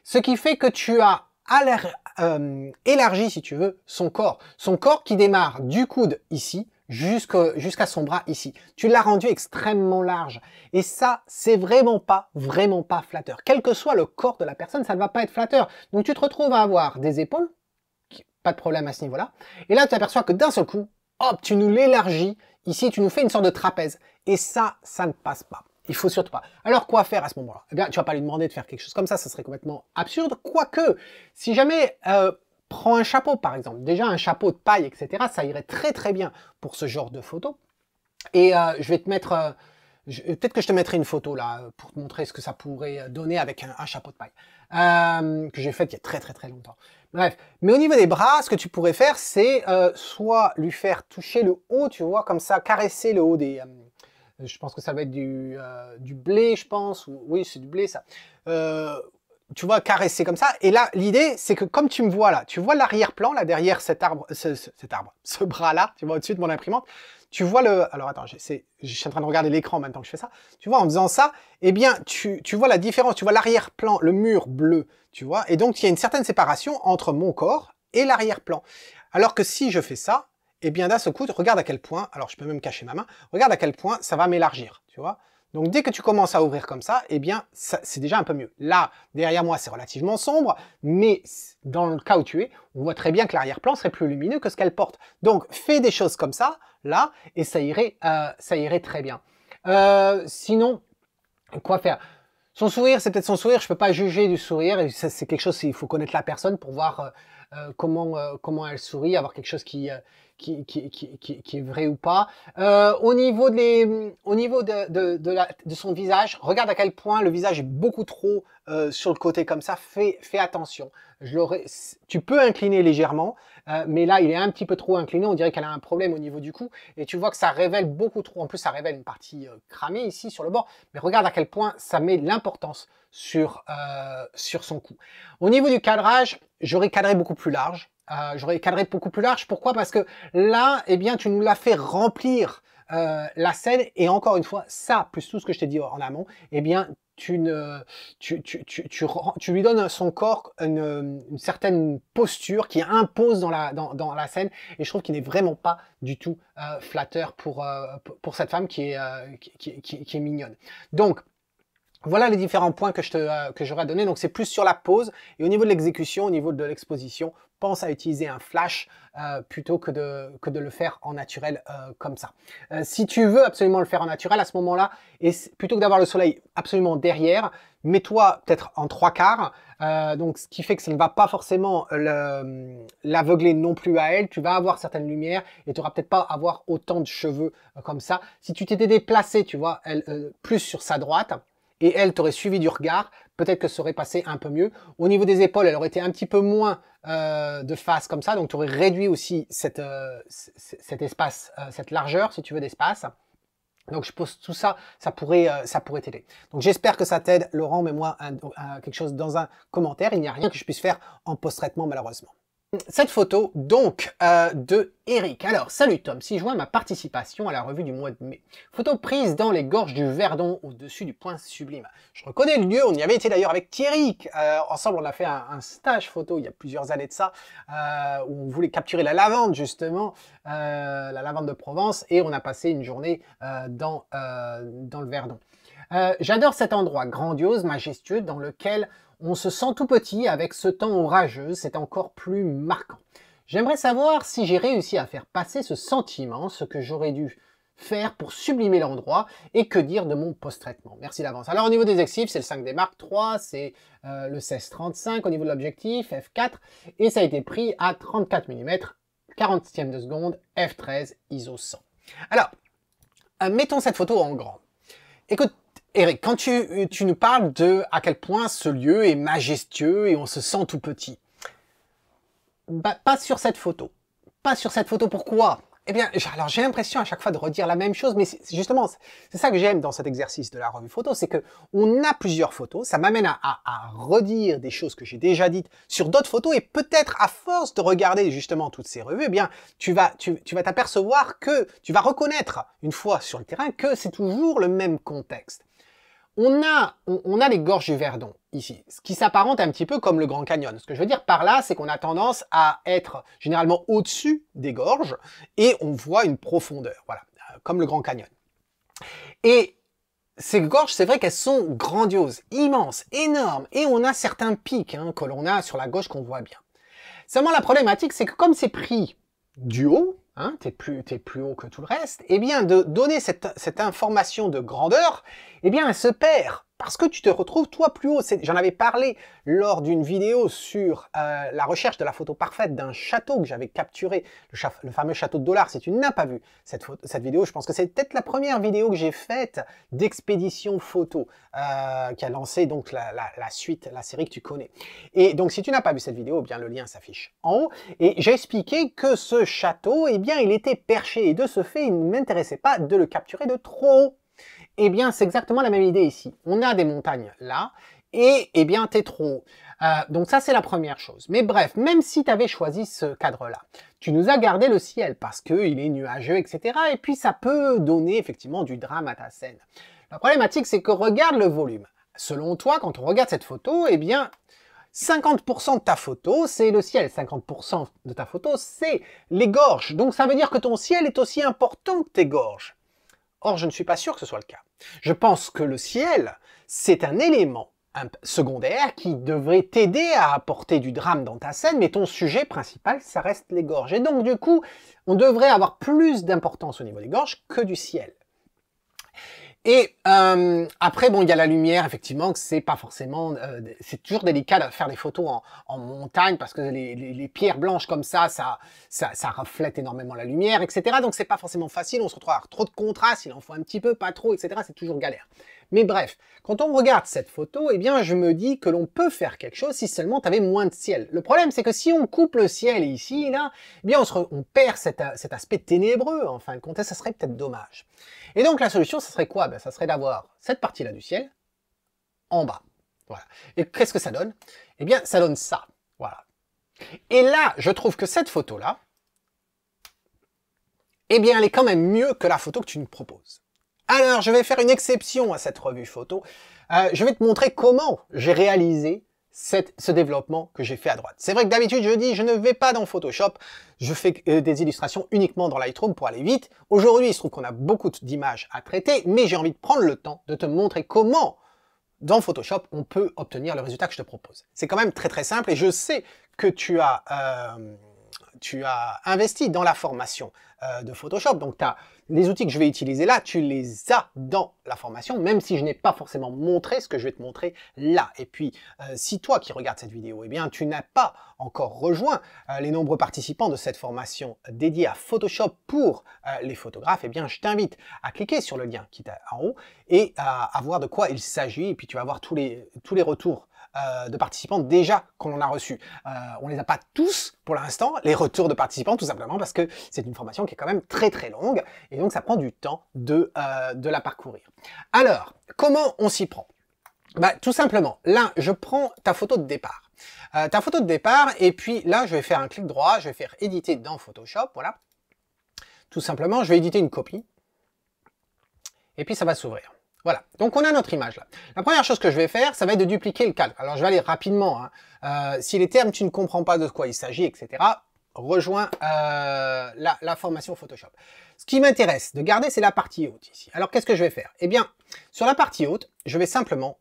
Ce qui fait que tu as élargi, si tu veux, son corps. Son corps qui démarre du coude ici jusqu'à son bras ici. Tu l'as rendu extrêmement large. Et ça, c'est vraiment pas flatteur. Quel que soit le corps de la personne, ça ne va pas être flatteur. Donc tu te retrouves à avoir des épaules, pas de problème à ce niveau-là. Et là, tu aperçois que d'un seul coup, hop, tu nous l'élargis. Ici, tu nous fais une sorte de trapèze. Et ça ne passe pas. Il faut surtout pas. Alors, quoi faire à ce moment-là? Eh bien, tu vas pas lui demander de faire quelque chose comme ça serait complètement absurde. Quoique, si jamais, prends un chapeau, par exemple. Déjà, un chapeau de paille, etc., ça irait très très bien pour ce genre de photo. Et je vais te mettre... peut-être que je te mettrai une photo là, pour te montrer ce que ça pourrait donner avec un chapeau de paille. Que j'ai fait il y a très très très longtemps. Bref. Mais au niveau des bras, ce que tu pourrais faire, c'est soit lui faire toucher le haut, tu vois, comme ça, caresser le haut des... je pense que ça va être du blé, je pense. Oui, c'est du blé, ça. Tu vois, caresser comme ça. Et là, l'idée, c'est que comme tu me vois là, tu vois l'arrière-plan, là, derrière cet arbre, ce bras-là, tu vois, au-dessus de mon imprimante, tu vois le... Alors attends, je suis en train de regarder l'écran en même temps que je fais ça. Tu vois, en faisant ça, eh bien, tu vois la différence, tu vois l'arrière-plan, le mur bleu, tu vois. Et donc, il y a une certaine séparation entre mon corps et l'arrière-plan. Alors que si je fais ça, eh bien, d'un seul coup, regarde à quel point, alors je peux même cacher ma main, regarde à quel point ça va m'élargir, tu vois. Donc, dès que tu commences à ouvrir comme ça, eh bien, c'est déjà un peu mieux. Là, derrière moi, c'est relativement sombre, mais dans le cas où tu es, on voit très bien que l'arrière-plan serait plus lumineux que ce qu'elle porte. Donc, fais des choses comme ça, là, et ça irait très bien. Sinon, quoi faire? Son sourire, c'est peut-être son sourire, je peux pas juger du sourire, c'est quelque chose, il faut connaître la personne pour voir comment elle sourit, avoir quelque chose qui est vrai ou pas. Au niveau de son visage, regarde à quel point le visage est beaucoup trop sur le côté comme ça, fais attention. Tu peux incliner légèrement, mais là il est un petit peu trop incliné, on dirait qu'elle a un problème au niveau du cou, et tu vois que ça révèle beaucoup trop, en plus ça révèle une partie cramée ici sur le bord, mais regarde à quel point ça met l'importance sur son cou. Au niveau du cadrage, j'aurais cadré beaucoup plus large. Pourquoi? Parce que là, eh bien, tu nous l'as fait remplir la scène, et encore une fois, ça, plus tout ce que je t'ai dit en amont, eh bien, tu lui donnes à son corps une certaine posture qui impose dans la scène, et je trouve qu'il n'est vraiment pas du tout flatteur pour cette femme qui est mignonne. Donc, voilà les différents points que j'aurais à donner. Donc, c'est plus sur la pose, et au niveau de l'exécution, au niveau de l'exposition, pense à utiliser un flash plutôt que de le faire en naturel comme ça. Si tu veux absolument le faire en naturel, à ce moment-là, et plutôt que d'avoir le soleil absolument derrière, mets-toi peut-être en 3/4, donc ce qui fait que ça ne va pas forcément l'aveugler non plus à elle. Tu vas avoir certaines lumières et tu n'auras peut-être pas avoir autant de cheveux comme ça. Si tu t'étais déplacé, tu vois, plus sur sa droite, et elle t'aurait suivi du regard, peut-être que ça aurait passé un peu mieux. Au niveau des épaules, elle aurait été un petit peu moins de face comme ça, donc tu aurais réduit aussi cet espace, cette largeur, si tu veux, d'espace. Donc je pose tout ça, ça pourrait t'aider. Donc j'espère que ça t'aide, Laurent. Mets-moi quelque chose dans un commentaire. Il n'y a rien que je puisse faire en post-traitement, malheureusement. Cette photo, donc, de Eric. Alors, salut Tom, si je vois ma participation à la revue du mois de mai. Photo prise dans les gorges du Verdon, au-dessus du point sublime. Je reconnais le lieu, on y avait été d'ailleurs avec Thierry. Ensemble, on a fait un stage photo il y a plusieurs années de ça, où on voulait capturer la lavande, justement, la lavande de Provence, et on a passé une journée dans le Verdon. J'adore cet endroit grandiose, majestueux, dans lequel on se sent tout petit. Avec ce temps orageux, c'est encore plus marquant. J'aimerais savoir si j'ai réussi à faire passer ce sentiment, ce que j'aurais dû faire pour sublimer l'endroit, et que dire de mon post-traitement. Merci d'avance. Alors au niveau des exifs, c'est le 5D Mark III, c'est le 16-35 au niveau de l'objectif, f4, et ça a été pris à 34 mm, 40e de seconde, f13, ISO 100. Alors, mettons cette photo en grand. Écoute, Eric, quand tu nous parles de à quel point ce lieu est majestueux et on se sent tout petit, bah, pas sur cette photo. Pas sur cette photo, pourquoi? Eh bien, alors j'ai l'impression à chaque fois de redire la même chose, mais justement, c'est ça que j'aime dans cet exercice de la revue photo, c'est que on a plusieurs photos, ça m'amène à redire des choses que j'ai déjà dites sur d'autres photos, et peut-être à force de regarder justement toutes ces revues, eh bien, tu vas t'apercevoir que tu vas reconnaître, une fois sur le terrain, que c'est toujours le même contexte. On a les gorges du Verdon, ici, ce qui s'apparente un petit peu comme le Grand Canyon. Ce que je veux dire par là, c'est qu'on a tendance à être généralement au-dessus des gorges, et on voit une profondeur, voilà, comme le Grand Canyon. Et ces gorges, c'est vrai qu'elles sont grandioses, immenses, énormes, et on a certains pics que l'on a sur la gauche qu'on voit bien. Seulement la problématique, c'est que comme c'est pris du haut, t'es plus haut que tout le reste, eh bien de donner cette information de grandeur, eh bien elle se perd, parce que tu te retrouves toi plus haut. J'en avais parlé lors d'une vidéo sur la recherche de la photo parfaite d'un château que j'avais capturé, le fameux château de Dollard. Si tu n'as pas vu cette vidéo, je pense que c'est peut-être la première vidéo que j'ai faite d'expédition photo, qui a lancé donc la suite, la série que tu connais. Et donc si tu n'as pas vu cette vidéo, eh bien le lien s'affiche en haut, et j'ai expliqué que ce château, eh bien il était perché, et de ce fait il ne m'intéressait pas de le capturer de trop haut. Eh bien, c'est exactement la même idée ici. On a des montagnes là, et eh bien, t'es trop haut. Donc ça, c'est la première chose. Mais bref, même si tu avais choisi ce cadre-là, tu nous as gardé le ciel parce qu'il est nuageux, etc. Et puis ça peut donner effectivement du drame à ta scène. La problématique, c'est que regarde le volume. Selon toi, quand on regarde cette photo, eh bien, 50% de ta photo, c'est le ciel. 50% de ta photo, c'est les gorges. Donc ça veut dire que ton ciel est aussi important que tes gorges. Or, je ne suis pas sûr que ce soit le cas. Je pense que le ciel, c'est un élément secondaire qui devrait t'aider à apporter du drame dans ta scène, mais ton sujet principal, ça reste les gorges. Et donc, du coup, on devrait avoir plus d'importance au niveau des gorges que du ciel. Et après, bon, il y a la lumière, effectivement, que c'est pas forcément... c'est toujours délicat de faire des photos en montagne, parce que les pierres blanches comme ça reflète énormément la lumière, etc. Donc c'est pas forcément facile, on se retrouve à avoir trop de contraste, il en faut un petit peu, pas trop, etc. C'est toujours galère. Mais bref, quand on regarde cette photo, eh bien, je me dis que l'on peut faire quelque chose si seulement tu avais moins de ciel. Le problème, c'est que si on coupe le ciel ici, là, eh bien, on perd cet aspect ténébreux, en fin de compte, et ça serait peut-être dommage. Et donc, la solution, ça serait quoi? Ben, ça serait d'avoir cette partie-là du ciel en bas. Voilà. Et qu'est-ce que ça donne? Eh bien, ça donne ça. Voilà. Et là, je trouve que cette photo-là, eh bien, elle est quand même mieux que la photo que tu nous proposes. Alors, je vais faire une exception à cette revue photo. Je vais te montrer comment j'ai réalisé ce développement que j'ai fait à droite. C'est vrai que d'habitude, je dis, je ne vais pas dans Photoshop, je fais des illustrations uniquement dans Lightroom pour aller vite. Aujourd'hui, il se trouve qu'on a beaucoup d'images à traiter, mais j'ai envie de prendre le temps de te montrer comment, dans Photoshop, on peut obtenir le résultat que je te propose. C'est quand même très très simple et je sais que tu as investi dans la formation de Photoshop, donc les outils que je vais utiliser là, tu les as dans la formation, même si je n'ai pas forcément montré ce que je vais te montrer là. Et puis, si toi qui regardes cette vidéo, eh bien, tu n'as pas encore rejoint les nombreux participants de cette formation dédiée à Photoshop pour les photographes, eh bien, je t'invite à cliquer sur le lien qui est en haut et à voir de quoi il s'agit, et puis tu vas voir tous les retours de participants déjà qu'on en a reçus. On les a pas tous pour l'instant, les retours de participants, tout simplement parce que c'est une formation qui est quand même très très longue et donc ça prend du temps de la parcourir. Alors, comment on s'y prend? Bah, tout simplement, là, je prends ta photo de départ. Et puis là, je vais faire un clic droit, je vais faire éditer dans Photoshop, voilà. Tout simplement, je vais éditer une copie et puis ça va s'ouvrir. Voilà, donc on a notre image là. La première chose que je vais faire, ça va être de dupliquer le calque. Alors je vais aller rapidement, hein. Si les termes tu ne comprends pas de quoi il s'agit, etc., rejoins la formation Photoshop. Ce qui m'intéresse de garder, c'est la partie haute ici. Alors qu'est-ce que je vais faire? Eh bien, sur la partie haute, je vais simplement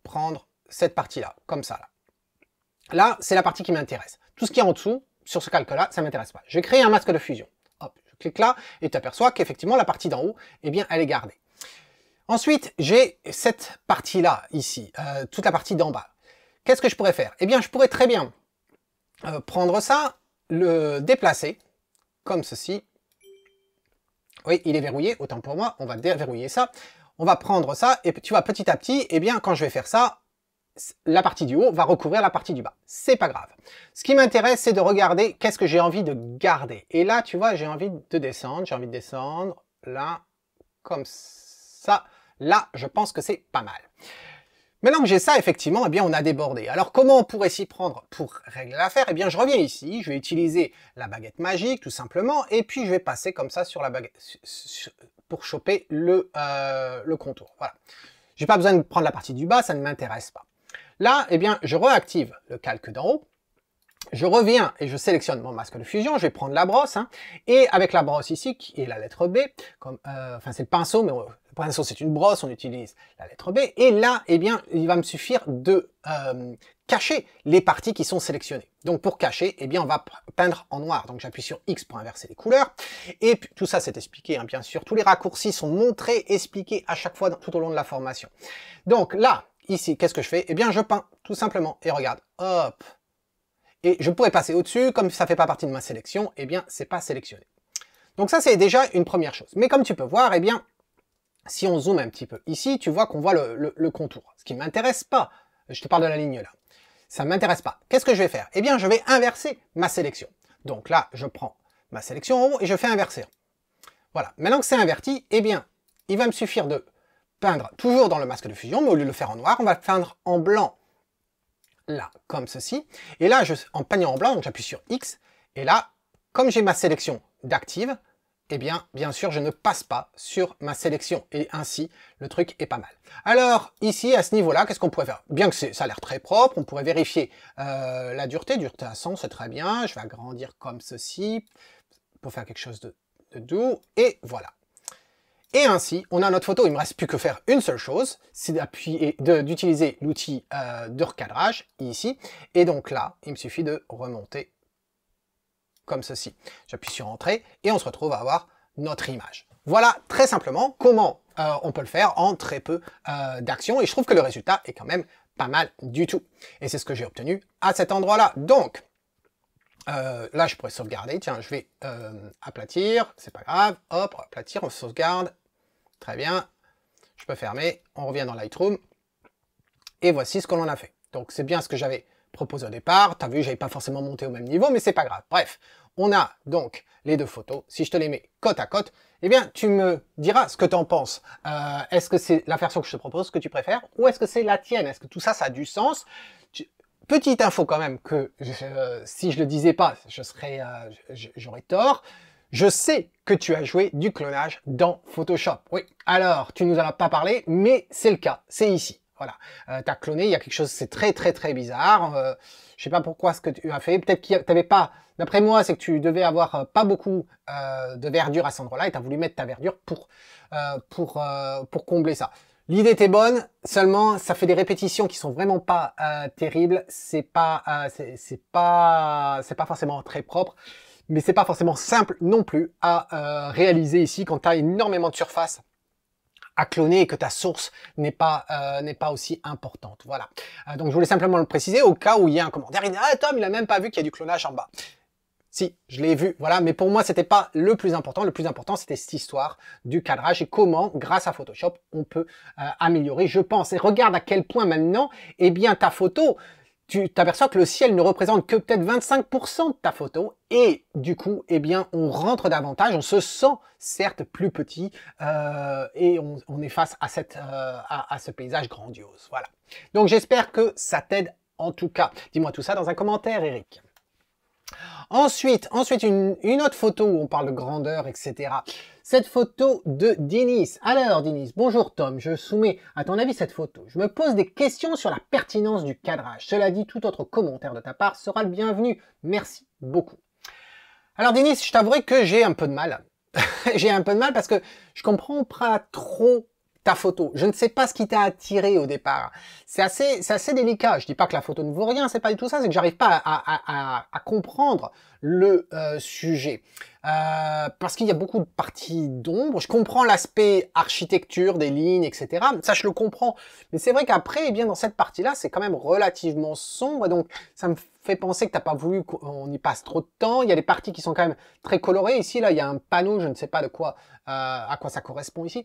prendre cette partie-là, comme ça là. Là, c'est la partie qui m'intéresse. Tout ce qui est en dessous, sur ce calque-là, ça m'intéresse pas. Je vais créer un masque de fusion. Hop, je clique là, et tu aperçois qu'effectivement, la partie d'en haut, eh bien, elle est gardée. Ensuite, j'ai cette partie-là, ici, toute la partie d'en bas. Qu'est-ce que je pourrais faire? Eh bien, je pourrais très bien prendre ça, le déplacer, comme ceci. Oui, il est verrouillé, autant pour moi, on va déverrouiller ça. On va prendre ça, et tu vois, petit à petit, eh bien, quand je vais faire ça, la partie du haut va recouvrir la partie du bas. C'est pas grave. Ce qui m'intéresse, c'est de regarder qu'est-ce que j'ai envie de garder. Et là, tu vois, j'ai envie de descendre, là, comme ça. Là, je pense que c'est pas mal. Maintenant que j'ai ça, effectivement, eh bien, on a débordé. Alors, comment on pourrait s'y prendre pour régler l'affaire? Eh bien, je reviens ici, je vais utiliser la baguette magique, tout simplement, et puis je vais passer comme ça sur la baguette, pour choper le contour. Voilà. J'ai pas besoin de prendre la partie du bas, ça ne m'intéresse pas. Là, eh bien, je réactive le calque d'en haut. Je reviens et je sélectionne mon masque de fusion, je vais prendre la brosse, hein, et avec la brosse ici, qui est la lettre B, enfin c'est le pinceau, mais le pinceau c'est une brosse, on utilise la lettre B, et là, eh bien, il va me suffire de cacher les parties qui sont sélectionnées. Donc pour cacher, eh bien, on va peindre en noir. Donc j'appuie sur X pour inverser les couleurs, et puis, tout ça c'est expliqué, hein, bien sûr, tous les raccourcis sont montrés, expliqués à chaque fois tout au long de la formation. Donc là, ici, qu'est-ce que je fais? Eh bien, je peins, tout simplement, et regarde, hop. Et je pourrais passer au-dessus, comme ça ne fait pas partie de ma sélection, eh bien, c'est pas sélectionné. Donc ça, c'est déjà une première chose. Mais comme tu peux voir, eh bien, si on zoome un petit peu ici, tu vois qu'on voit le contour. Ce qui ne m'intéresse pas, je te parle de la ligne là, ça ne m'intéresse pas. Qu'est-ce que je vais faire? Eh bien, je vais inverser ma sélection. Donc là, je prends ma sélection en haut et je fais inverser. Voilà, maintenant que c'est inverti, eh bien, il va me suffire de peindre toujours dans le masque de fusion, mais au lieu de le faire en noir, on va peindre en blanc. Là, comme ceci. Et là, en peignant en blanc, donc j'appuie sur X, et là, comme j'ai ma sélection d'active, eh bien sûr, je ne passe pas sur ma sélection. Et ainsi, le truc est pas mal. Alors, ici, à ce niveau-là, qu'est-ce qu'on pourrait faire? Bien que ça a l'air très propre, on pourrait vérifier la dureté. Dureté à 100, c'est très bien. Je vais agrandir comme ceci pour faire quelque chose de doux. Et voilà. Et ainsi, on a notre photo. Il ne me reste plus que faire une seule chose, c'est d'utiliser l'outil de recadrage, ici. Et donc là, il me suffit de remonter comme ceci. J'appuie sur Entrée et on se retrouve à avoir notre image. Voilà très simplement comment on peut le faire en très peu d'actions. Et je trouve que le résultat est quand même pas mal du tout. Et c'est ce que j'ai obtenu à cet endroit-là. Donc, là, je pourrais sauvegarder. Tiens, je vais aplatir. C'est pas grave. Hop, aplatir, on sauvegarde. Très bien. Je peux fermer. On revient dans Lightroom. Et voici ce que l'on a fait. Donc, c'est bien ce que j'avais proposé au départ. Tu as vu, j'avais pas forcément monté au même niveau, mais c'est pas grave. Bref, on a donc les deux photos. Si je te les mets côte à côte, eh bien, tu me diras ce que tu en penses. Est-ce que c'est la version que je te propose que tu préfères ou est-ce que c'est la tienne? Est-ce que tout ça, ça a du sens? Petite info quand même que si je le disais pas, j'aurais tort. Je sais que tu as joué du clonage dans Photoshop. Oui, alors, tu nous en as pas parlé, mais c'est le cas, c'est ici. Voilà, tu as cloné, il y a quelque chose, c'est très bizarre. Je sais pas pourquoi ce que tu as fait. Peut-être que tu n'avais pas, d'après moi, c'est que tu devais avoir pas beaucoup de verdure à cet endroit-là et tu as voulu mettre ta verdure pour combler ça. L'idée était bonne, seulement ça fait des répétitions qui sont vraiment pas terribles. C'est pas forcément très propre, mais c'est pas forcément simple non plus à réaliser ici quand tu as énormément de surface à cloner et que ta source n'est pas aussi importante. Voilà. Donc je voulais simplement le préciser au cas où il y a un commentaire. Il dit ah Tom, il a même pas vu qu'il y a du clonage en bas. Si, je l'ai vu, voilà, mais pour moi, c'était pas le plus important. Le plus important, c'était cette histoire du cadrage et comment, grâce à Photoshop, on peut améliorer, je pense. Et regarde à quel point maintenant, eh bien, ta photo, tu t'aperçois que le ciel ne représente que peut-être 25% de ta photo et du coup, eh bien, on rentre davantage, on se sent certes plus petit et on est face à ce paysage grandiose. Voilà. Donc, j'espère que ça t'aide en tout cas. Dis-moi tout ça dans un commentaire, Eric. Ensuite une autre photo où on parle de grandeur, etc. Cette photo de Denise. Alors Denise, bonjour Tom, je soumets à ton avis cette photo. Je me pose des questions sur la pertinence du cadrage. Cela dit, tout autre commentaire de ta part sera le bienvenu. Merci beaucoup. Alors Denise, je t'avouerai que j'ai un peu de mal. J'ai un peu de mal parce que je comprends pas trop ta photo. Je ne sais pas ce qui t'a attiré au départ. C'est assez délicat. Je dis pas que la photo ne vaut rien, c'est pas du tout ça, c'est que j'arrive pas à comprendre le sujet. Parce qu'il y a beaucoup de parties d'ombre. Je comprends l'aspect architecture des lignes, etc. Ça, je le comprends. Mais c'est vrai qu'après, eh bien, dans cette partie-là, c'est quand même relativement sombre. Donc, ça me fait penser que t'as pas voulu qu'on y passe trop de temps. Il y a des parties qui sont quand même très colorées. Ici, là, il y a un panneau, je ne sais pas de quoi, à quoi ça correspond ici.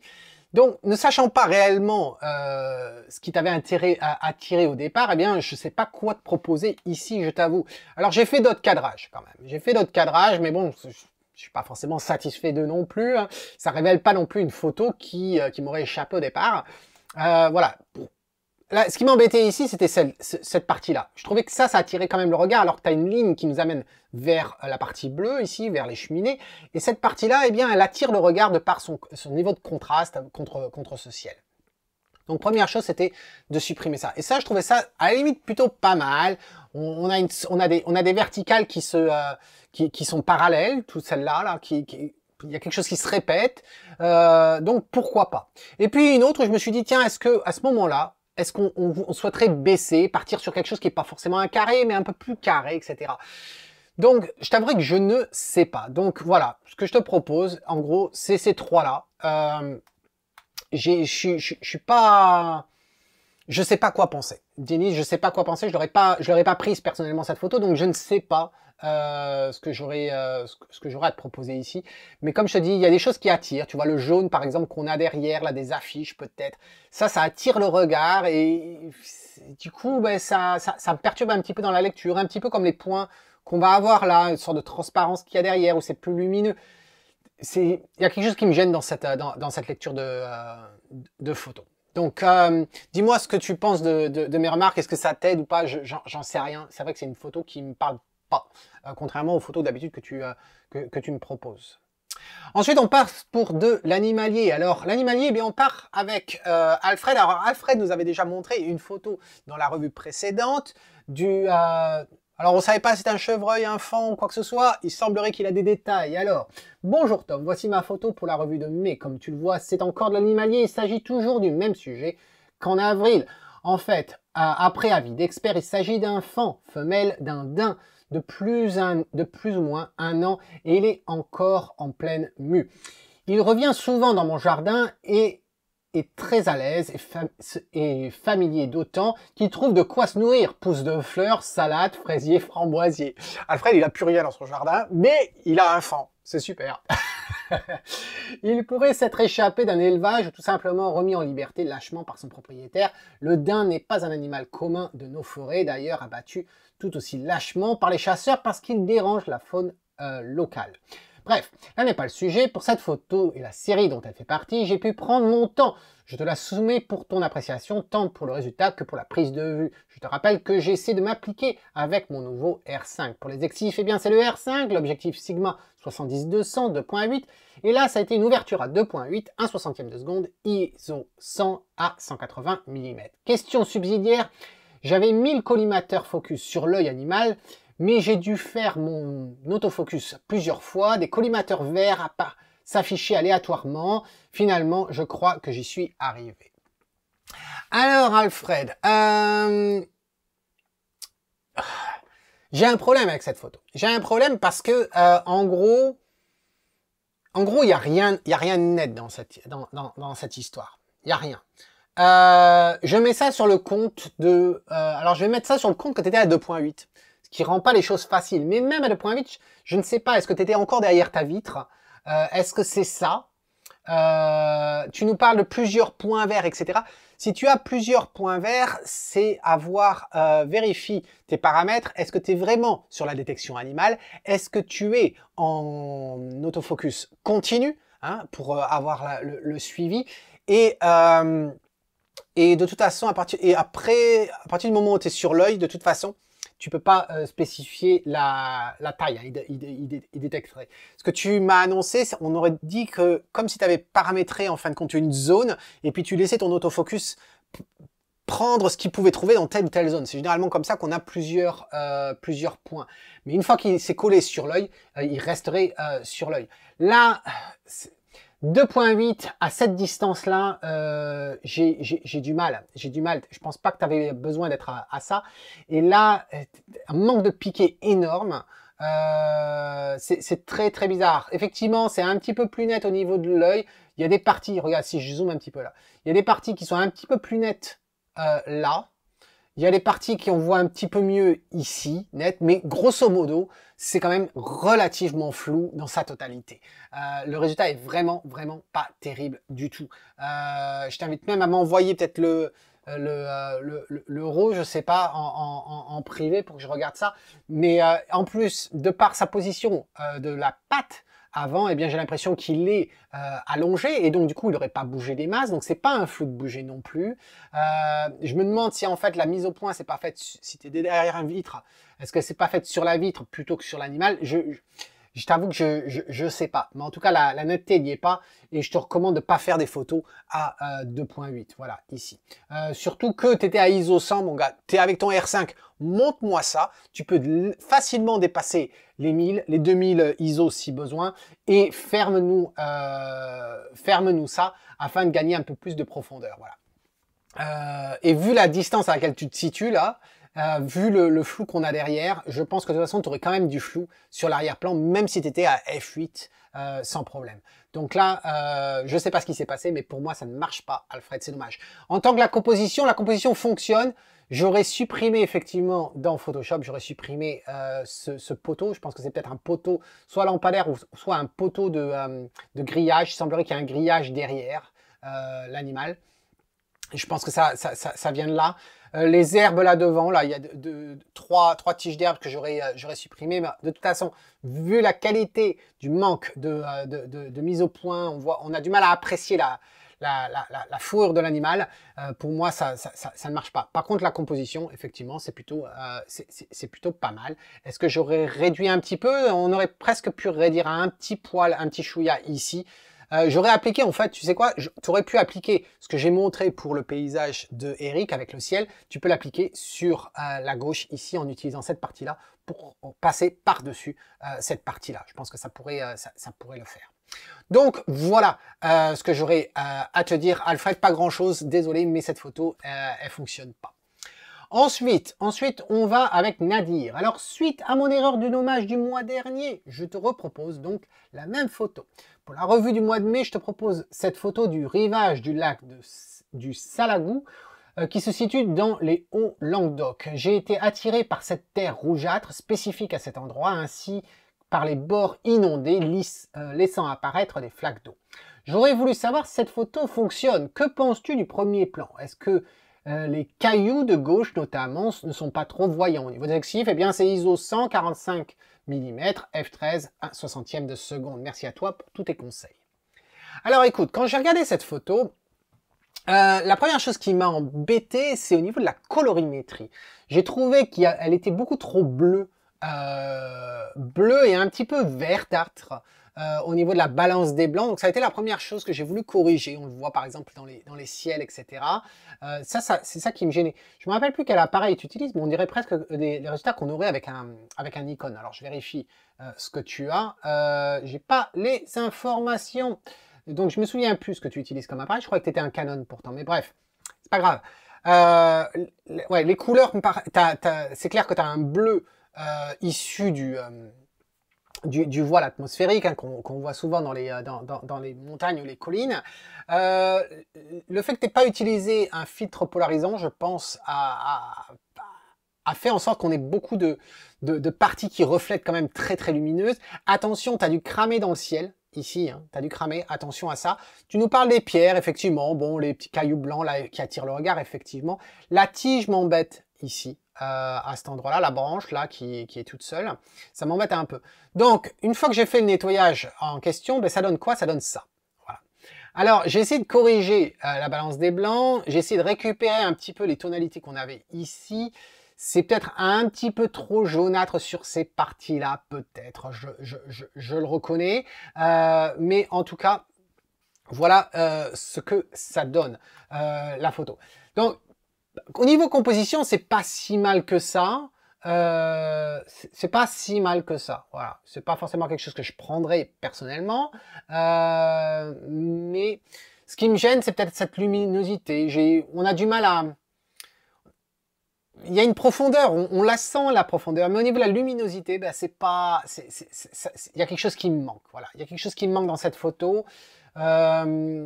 Donc, ne sachant pas réellement ce qui t'avait attiré au départ, eh bien, je sais pas quoi te proposer ici, je t'avoue. Alors, j'ai fait d'autres cadrages quand même. J'ai fait d'autres cadrages, mais bon, je suis pas forcément satisfait d'eux non plus. Hein. Ça révèle pas non plus une photo qui m'aurait échappé au départ. Voilà. Là, ce qui m'embêtait ici, c'était cette partie-là. Je trouvais que ça attirait quand même le regard, alors que tu as une ligne qui nous amène vers la partie bleue, ici, vers les cheminées. Et cette partie-là, eh bien, elle attire le regard de par son niveau de contraste contre ce ciel. Donc, première chose, c'était de supprimer ça. Et ça, je trouvais ça, à la limite, plutôt pas mal. On a des verticales qui sont parallèles, toutes celles-là, il y a quelque chose qui se répète. Donc, pourquoi pas. Et puis, une autre, je me suis dit, tiens, est-ce que à ce moment-là, est-ce qu'on souhaiterait baisser, partir sur quelque chose qui n'est pas forcément un carré, mais un peu plus carré, etc. Donc, je t'avouerai que je ne sais pas. Donc, voilà, ce que je te propose, en gros, c'est ces trois-là. Je suis pas... Je sais pas quoi penser. Denise, je sais pas quoi penser. Je l'aurais pas prise personnellement cette photo, donc je ne sais pas ce que j'aurais à te proposer ici. Mais comme je te dis, il y a des choses qui attirent. Tu vois le jaune par exemple qu'on a derrière, là des affiches peut-être. Ça attire le regard et du coup, ben, ça me perturbe un petit peu dans la lecture, un petit peu comme les points qu'on va avoir là, une sorte de transparence qu'il y a derrière où c'est plus lumineux. Il y a quelque chose qui me gêne dans cette lecture de photos. Donc, dis-moi ce que tu penses de mes remarques. Est-ce que ça t'aide ou pas? J'en sais rien. C'est vrai que c'est une photo qui me parle pas, contrairement aux photos d'habitude que tu me proposes. Ensuite, on part pour de l'animalier. Alors, l'animalier, eh bien, on part avec Alfred. Alors, Alfred nous avait déjà montré une photo dans la revue précédente alors, on ne savait pas si c'était un chevreuil, un faon ou quoi que ce soit. Il semblerait qu'il a des détails. Alors, bonjour Tom, voici ma photo pour la revue de mai. Comme tu le vois, c'est encore de l'animalier. Il s'agit toujours du même sujet qu'en avril. En fait, après avis d'experts, il s'agit d'un faon, femelle d'un daim de plus ou moins 1 an et il est encore en pleine mue. Il revient souvent dans mon jardin et est très à l'aise et familier, d'autant qu'il trouve de quoi se nourrir. Pousses de fleurs, salades, fraisiers, framboisiers. Alfred, il a plus rien dans son jardin, mais il a un faon. C'est super. Il pourrait s'être échappé d'un élevage ou tout simplement remis en liberté lâchement par son propriétaire. Le daim n'est pas un animal commun de nos forêts, d'ailleurs abattu tout aussi lâchement par les chasseurs parce qu'il dérange la faune locale. Bref, là n'est pas le sujet. Pour cette photo et la série dont elle fait partie, j'ai pu prendre mon temps. Je te la soumets pour ton appréciation, tant pour le résultat que pour la prise de vue. Je te rappelle que j'essaie de m'appliquer avec mon nouveau R5. Pour les exifs, eh bien c'est le R5, l'objectif Sigma 70-200, 2.8. Et là, ça a été une ouverture à 2.8, 1/60e de seconde, ISO 100 à 180 mm. Question subsidiaire, j'avais mis le collimateur focus sur l'œil animal, mais j'ai dû faire mon autofocus plusieurs fois, des collimateurs verts à pas s'afficher aléatoirement. Finalement, je crois que j'y suis arrivé. Alors Alfred, j'ai un problème avec cette photo. J'ai un problème parce que, en gros, il n'y a rien de net dans cette histoire. Il n'y a rien. Je mets ça sur le compte de... alors, je vais mettre ça sur le compte que tu étais à 2.8. Ce qui rend pas les choses faciles. Mais même à 2.8, je ne sais pas. Est-ce que tu étais encore derrière ta vitre? Est-ce que c'est ça? Tu nous parles de plusieurs points verts, etc. Si tu as plusieurs points verts, c'est avoir vérifie tes paramètres. Est-ce que tu es vraiment sur la détection animale? Est-ce que tu es en autofocus continu pour avoir le suivi? Et de toute façon, à partir du moment où tu es sur l'œil, de toute façon, tu peux pas spécifier la taille, il détecterait. Ce que tu m'as annoncé, on aurait dit que comme si tu avais paramétré en fin de compte une zone, et puis tu laissais ton autofocus prendre ce qu'il pouvait trouver dans telle ou telle zone. C'est généralement comme ça qu'on a plusieurs points. Mais une fois qu'il s'est collé sur l'œil, il resterait sur l'œil. Là, 2.8 à cette distance-là, j'ai du mal. Je pense pas que tu avais besoin d'être à ça. Et là, un manque de piqué énorme. C'est très très bizarre. Effectivement, c'est un petit peu plus net au niveau de l'œil. Il y a des parties, regarde si je zoome un petit peu là. Il y a des parties qui sont un petit peu plus nettes là. Il y a des parties qui on voit un petit peu mieux ici, net, mais grosso modo, c'est quand même relativement flou dans sa totalité. Le résultat est vraiment pas terrible du tout. Je t'invite même à m'envoyer peut-être le RAW, je sais pas, en privé pour que je regarde ça. Mais en plus, de par sa position de la patte, avant, eh bien, j'ai l'impression qu'il est allongé et donc du coup, il n'aurait pas bougé des masses. Donc, c'est pas un flou de bouger non plus. Je me demande si en fait la mise au point, c'est pas faite si tu es derrière un vitre. Est-ce que c'est pas fait sur la vitre plutôt que sur l'animal? Je t'avoue que je sais pas. Mais en tout cas, la netteté n'y est pas. Et je te recommande de pas faire des photos à 2.8. Voilà, ici. Surtout que tu étais à ISO 100, mon gars. Tu es avec ton R5. Montre-moi ça. Tu peux facilement dépasser les 1000, les 2000 ISO si besoin. Et ferme-nous ça afin de gagner un peu plus de profondeur. Voilà. Et vu la distance à laquelle tu te situes là, vu le flou qu'on a derrière, je pense que de toute façon, tu aurais quand même du flou sur l'arrière-plan, même si tu étais à f8 sans problème. Donc là, je sais pas ce qui s'est passé, mais pour moi, ça ne marche pas, Alfred, c'est dommage. En tant que la composition fonctionne. J'aurais supprimé effectivement dans Photoshop, j'aurais supprimé ce poteau. Je pense que c'est peut-être un poteau, soit lampadaire ou soit un poteau de grillage. Il semblerait qu'il y ait un grillage derrière l'animal. Je pense que ça vient de là. Les herbes là devant, là, il y a trois tiges d'herbes que j'aurais supprimées. Mais de toute façon, vu la qualité du manque de mise au point, on a du mal à apprécier la fourrure de l'animal, pour moi, ça ne marche pas. Par contre, la composition, effectivement, c'est plutôt pas mal. Est-ce que j'aurais réduit un petit peu? On aurait presque pu réduire un petit poil, un petit chouïa ici. J'aurais appliqué, en fait, tu sais quoi, tu aurais pu appliquer ce que j'ai montré pour le paysage de Eric avec le ciel, tu peux l'appliquer sur la gauche ici en utilisant cette partie-là pour passer par-dessus cette partie-là. Je pense que ça pourrait le faire. Donc voilà ce que j'aurais à te dire, Alfred, pas grand-chose, désolé, mais cette photo, elle fonctionne pas. Ensuite, on va avec Nadir. Alors, suite à mon erreur de nommage du mois dernier, je te repropose donc la même photo. Pour la revue du mois de mai, je te propose cette photo du rivage du lac du Salagou, qui se situe dans les Hauts-Languedoc. J'ai été attiré par cette terre rougeâtre spécifique à cet endroit, ainsi par les bords inondés, laissant apparaître des flaques d'eau. J'aurais voulu savoir si cette photo fonctionne. Que penses-tu du premier plan? Est-ce que les cailloux de gauche notamment ne sont pas trop voyants? Au niveau des objectifs, eh bien c'est ISO 145 mm, f13, 1/60e de seconde. Merci à toi pour tous tes conseils. Alors écoute, quand j'ai regardé cette photo, la première chose qui m'a embêté, c'est au niveau de la colorimétrie. J'ai trouvé qu'elle était beaucoup trop bleue, bleue et un petit peu verdâtre au niveau de la balance des blancs. Donc ça a été la première chose que j'ai voulu corriger. On le voit par exemple dans les ciels, etc. C'est ça qui me gênait. Je me rappelle plus quel appareil tu utilises, mais on dirait presque les résultats qu'on aurait avec un Nikon. Alors je vérifie ce que tu as. J'ai pas les informations. Donc je me souviens plus ce que tu utilises comme appareil. Je crois que tu étais un Canon pourtant, mais bref, c'est pas grave. Ouais, les couleurs, c'est clair que tu as un bleu issu du voile atmosphérique, hein, qu'on voit souvent dans les montagnes ou les collines. Le fait que tu n'aies pas utilisé un filtre polarisant, je pense, a fait en sorte qu'on ait beaucoup de parties qui reflètent quand même très très lumineuses. Attention, tu as du cramé dans le ciel. Ici, hein, tu as du cramé, attention à ça. Tu nous parles des pierres, effectivement, bon, les petits cailloux blancs là qui attirent le regard, effectivement. La tige m'embête ici, à cet endroit-là, la branche là qui est toute seule, ça m'embête un peu. Donc, une fois que j'ai fait le nettoyage en question, ben, ça donne quoi? Ça donne ça. Voilà. Alors, j'ai essayé de corriger la balance des blancs, j'ai essayé de récupérer un petit peu les tonalités qu'on avait ici. C'est peut-être un petit peu trop jaunâtre sur ces parties-là, peut-être, je le reconnais. Mais en tout cas, voilà ce que ça donne, la photo. Donc, au niveau composition, c'est pas si mal que ça. C'est pas si mal que ça. Voilà, c'est pas forcément quelque chose que je prendrais personnellement. Mais ce qui me gêne, c'est peut-être cette luminosité. On a du mal à... Il y a une profondeur, on la sent la profondeur, mais au niveau de la luminosité, ben, c'est pas, il y a quelque chose qui me manque. Voilà, il y a quelque chose qui me manque dans cette photo. Je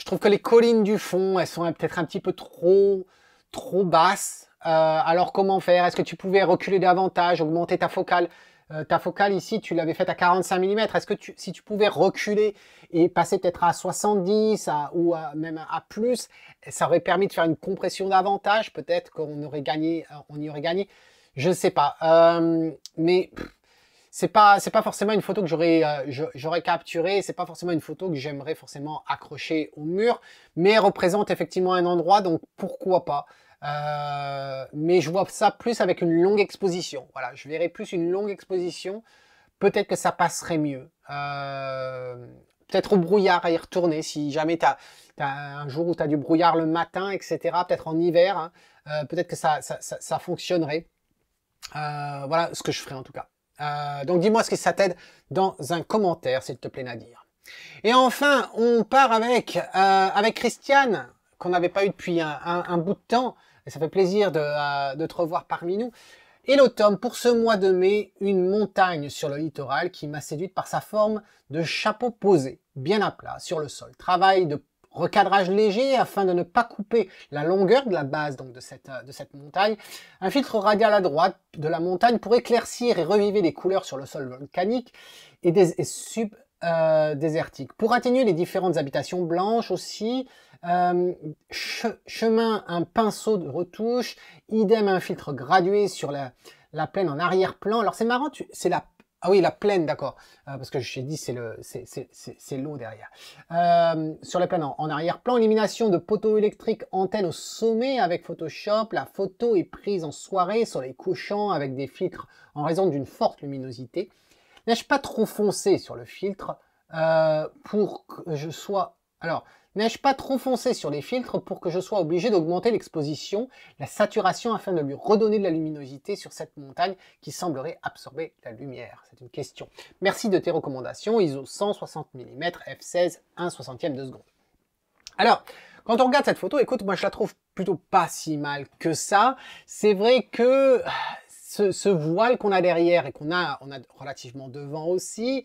trouve que les collines du fond, elles sont peut-être un petit peu trop basses. Alors comment faire? Est-ce que tu pouvais reculer davantage, augmenter ta focale? Ta focale ici, tu l'avais faite à 45 mm. Est-ce que si tu pouvais reculer et passer peut-être à 70 ou même à plus, ça aurait permis de faire une compression davantage. Peut-être qu'on aurait gagné, on y aurait gagné. Je ne sais pas. Mais c'est pas forcément une photo que j'aurais capturée. C'est pas forcément une photo que j'aimerais forcément accrocher au mur. Mais elle représente effectivement un endroit, donc pourquoi pas. Mais je vois ça plus avec une longue exposition. Voilà, je verrais plus une longue exposition. Peut-être que ça passerait mieux. Peut-être au brouillard à y retourner. Si jamais tu as un jour où tu as du brouillard le matin, etc. Peut-être en hiver. Hein, peut-être que ça fonctionnerait. Voilà ce que je ferai en tout cas. Donc dis-moi ce que ça t'aide dans un commentaire, s'il te plaît, Nadir. Et enfin, on part avec Christiane, qu'on n'avait pas eu depuis un bout de temps. Et ça fait plaisir de te revoir parmi nous. Hello Tom, pour ce mois de mai, une montagne sur le littoral qui m'a séduite par sa forme de chapeau posé, bien à plat, sur le sol. Travail de recadrage léger afin de ne pas couper la longueur de la base donc, de cette montagne. Un filtre radial à droite de la montagne pour éclaircir et reviver les couleurs sur le sol volcanique et désertique. Pour atténuer les différentes habitations blanches aussi, chemin, un pinceau de retouche, idem un filtre gradué sur la plaine en arrière-plan. Alors c'est marrant, c'est Ah oui, la plaine, d'accord. Parce que j'ai dit c'est l'eau derrière. Sur la plaine, en arrière-plan, élimination de poteaux électriques, antenne au sommet avec Photoshop. La photo est prise en soirée, soleil couchant, avec des filtres en raison d'une forte luminosité. N'ai-je pas trop foncé sur le filtre pour que je sois... Alors, n'ai-je pas trop foncé sur les filtres pour que je sois obligé d'augmenter l'exposition, la saturation, afin de lui redonner de la luminosité sur cette montagne qui semblerait absorber la lumière? C'est une question. Merci de tes recommandations. ISO 160 mm, f16, 1/60e de seconde. Alors, quand on regarde cette photo, écoute, moi je la trouve plutôt pas si mal que ça. C'est vrai que ce voile qu'on a derrière et qu'on a relativement devant aussi,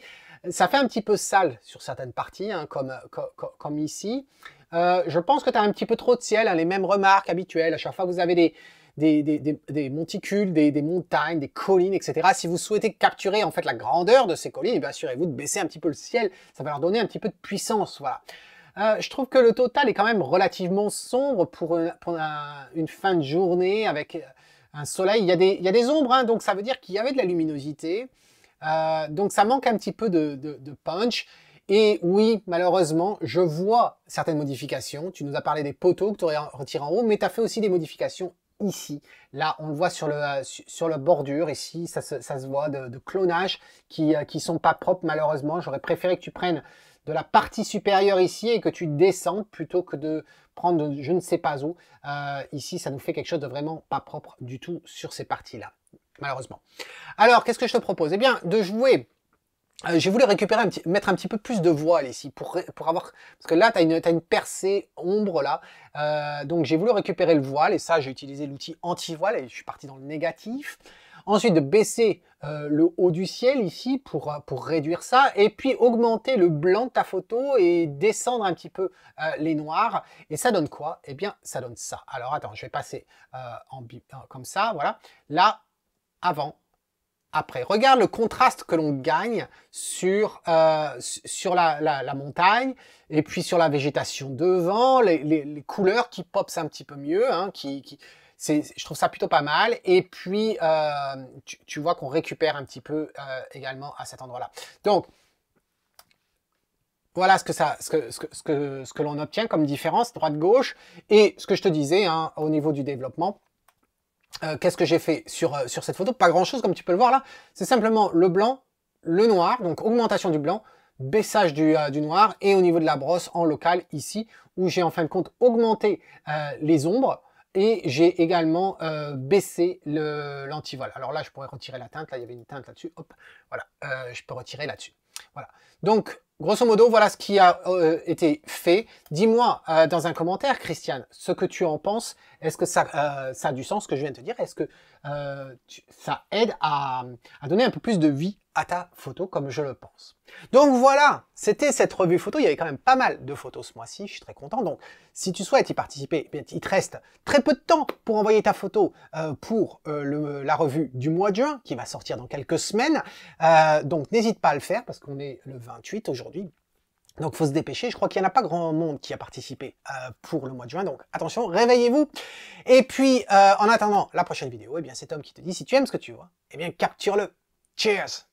ça fait un petit peu sale sur certaines parties, hein, comme ici. Je pense que tu as un petit peu trop de ciel, hein, les mêmes remarques habituelles. À chaque fois que vous avez des monticules, des montagnes, des collines, etc. Si vous souhaitez capturer en fait la grandeur de ces collines, eh bien, assurez-vous de baisser un petit peu le ciel. Ça va leur donner un petit peu de puissance, voilà. Je trouve que le total est quand même relativement sombre pour une fin de journée avec un soleil. Il y a des ombres, hein, donc ça veut dire qu'il y avait de la luminosité. Donc ça manque un petit peu de punch. Et oui, malheureusement, je vois certaines modifications. Tu nous as parlé des poteaux que tu aurais retirés en haut, mais tu as fait aussi des modifications ici. Là, on le voit sur la bordure. Ici, ça se voit de clonage qui sont pas propres, malheureusement. J'aurais préféré que tu prennes de la partie supérieure ici et que tu descendes plutôt que de prendre de je ne sais pas où. Ici, ça nous fait quelque chose de vraiment pas propre du tout sur ces parties-là, malheureusement. Alors, qu'est-ce que je te propose? Eh bien, de jouer. J'ai voulu récupérer mettre un petit peu plus de voile ici pour avoir, parce que là tu as une percée ombre là, donc j'ai voulu récupérer le voile et ça j'ai utilisé l'outil anti-voile et je suis parti dans le négatif. Ensuite de baisser le haut du ciel ici pour réduire ça et puis augmenter le blanc de ta photo et descendre un petit peu les noirs et ça donne quoi? Eh bien ça donne ça. Alors attends, je vais passer comme ça, voilà. Là, avant. Après, regarde le contraste que l'on gagne sur la montagne et puis sur la végétation devant, les couleurs qui popent un petit peu mieux, hein, je trouve ça plutôt pas mal. Et puis, tu vois qu'on récupère un petit peu également à cet endroit-là. Donc, voilà ce que l'on obtient comme différence droite-gauche. Et ce que je te disais hein, au niveau du développement, qu'est-ce que j'ai fait sur cette photo? Pas grand chose comme tu peux le voir là, c'est simplement le blanc, le noir, donc augmentation du blanc, baissage du noir et au niveau de la brosse en local ici où j'ai en fin de compte augmenté les ombres et j'ai également baissé l'antivol. Alors là je pourrais retirer la teinte, là il y avait une teinte là-dessus, hop, voilà, je peux retirer là-dessus. Voilà, donc grosso modo, voilà ce qui a été fait. Dis-moi dans un commentaire, Christiane, ce que tu en penses. Est-ce que ça a du sens ce que je viens de te dire? Est-ce que ça aide à donner un peu plus de vie à ta photo comme je le pense? Donc voilà, c'était cette revue photo. Il y avait quand même pas mal de photos ce mois-ci. Je suis très content. Donc si tu souhaites y participer, eh bien, il te reste très peu de temps pour envoyer ta photo pour la revue du mois de juin qui va sortir dans quelques semaines. Donc n'hésite pas à le faire parce qu'on est le 28 aujourd'hui. Donc faut se dépêcher, je crois qu'il n'y en a pas grand monde qui a participé pour le mois de juin, donc attention, réveillez-vous. Et puis en attendant la prochaine vidéo, eh bien c'est Tom qui te dit, si tu aimes ce que tu vois, eh bien capture-le. Cheers!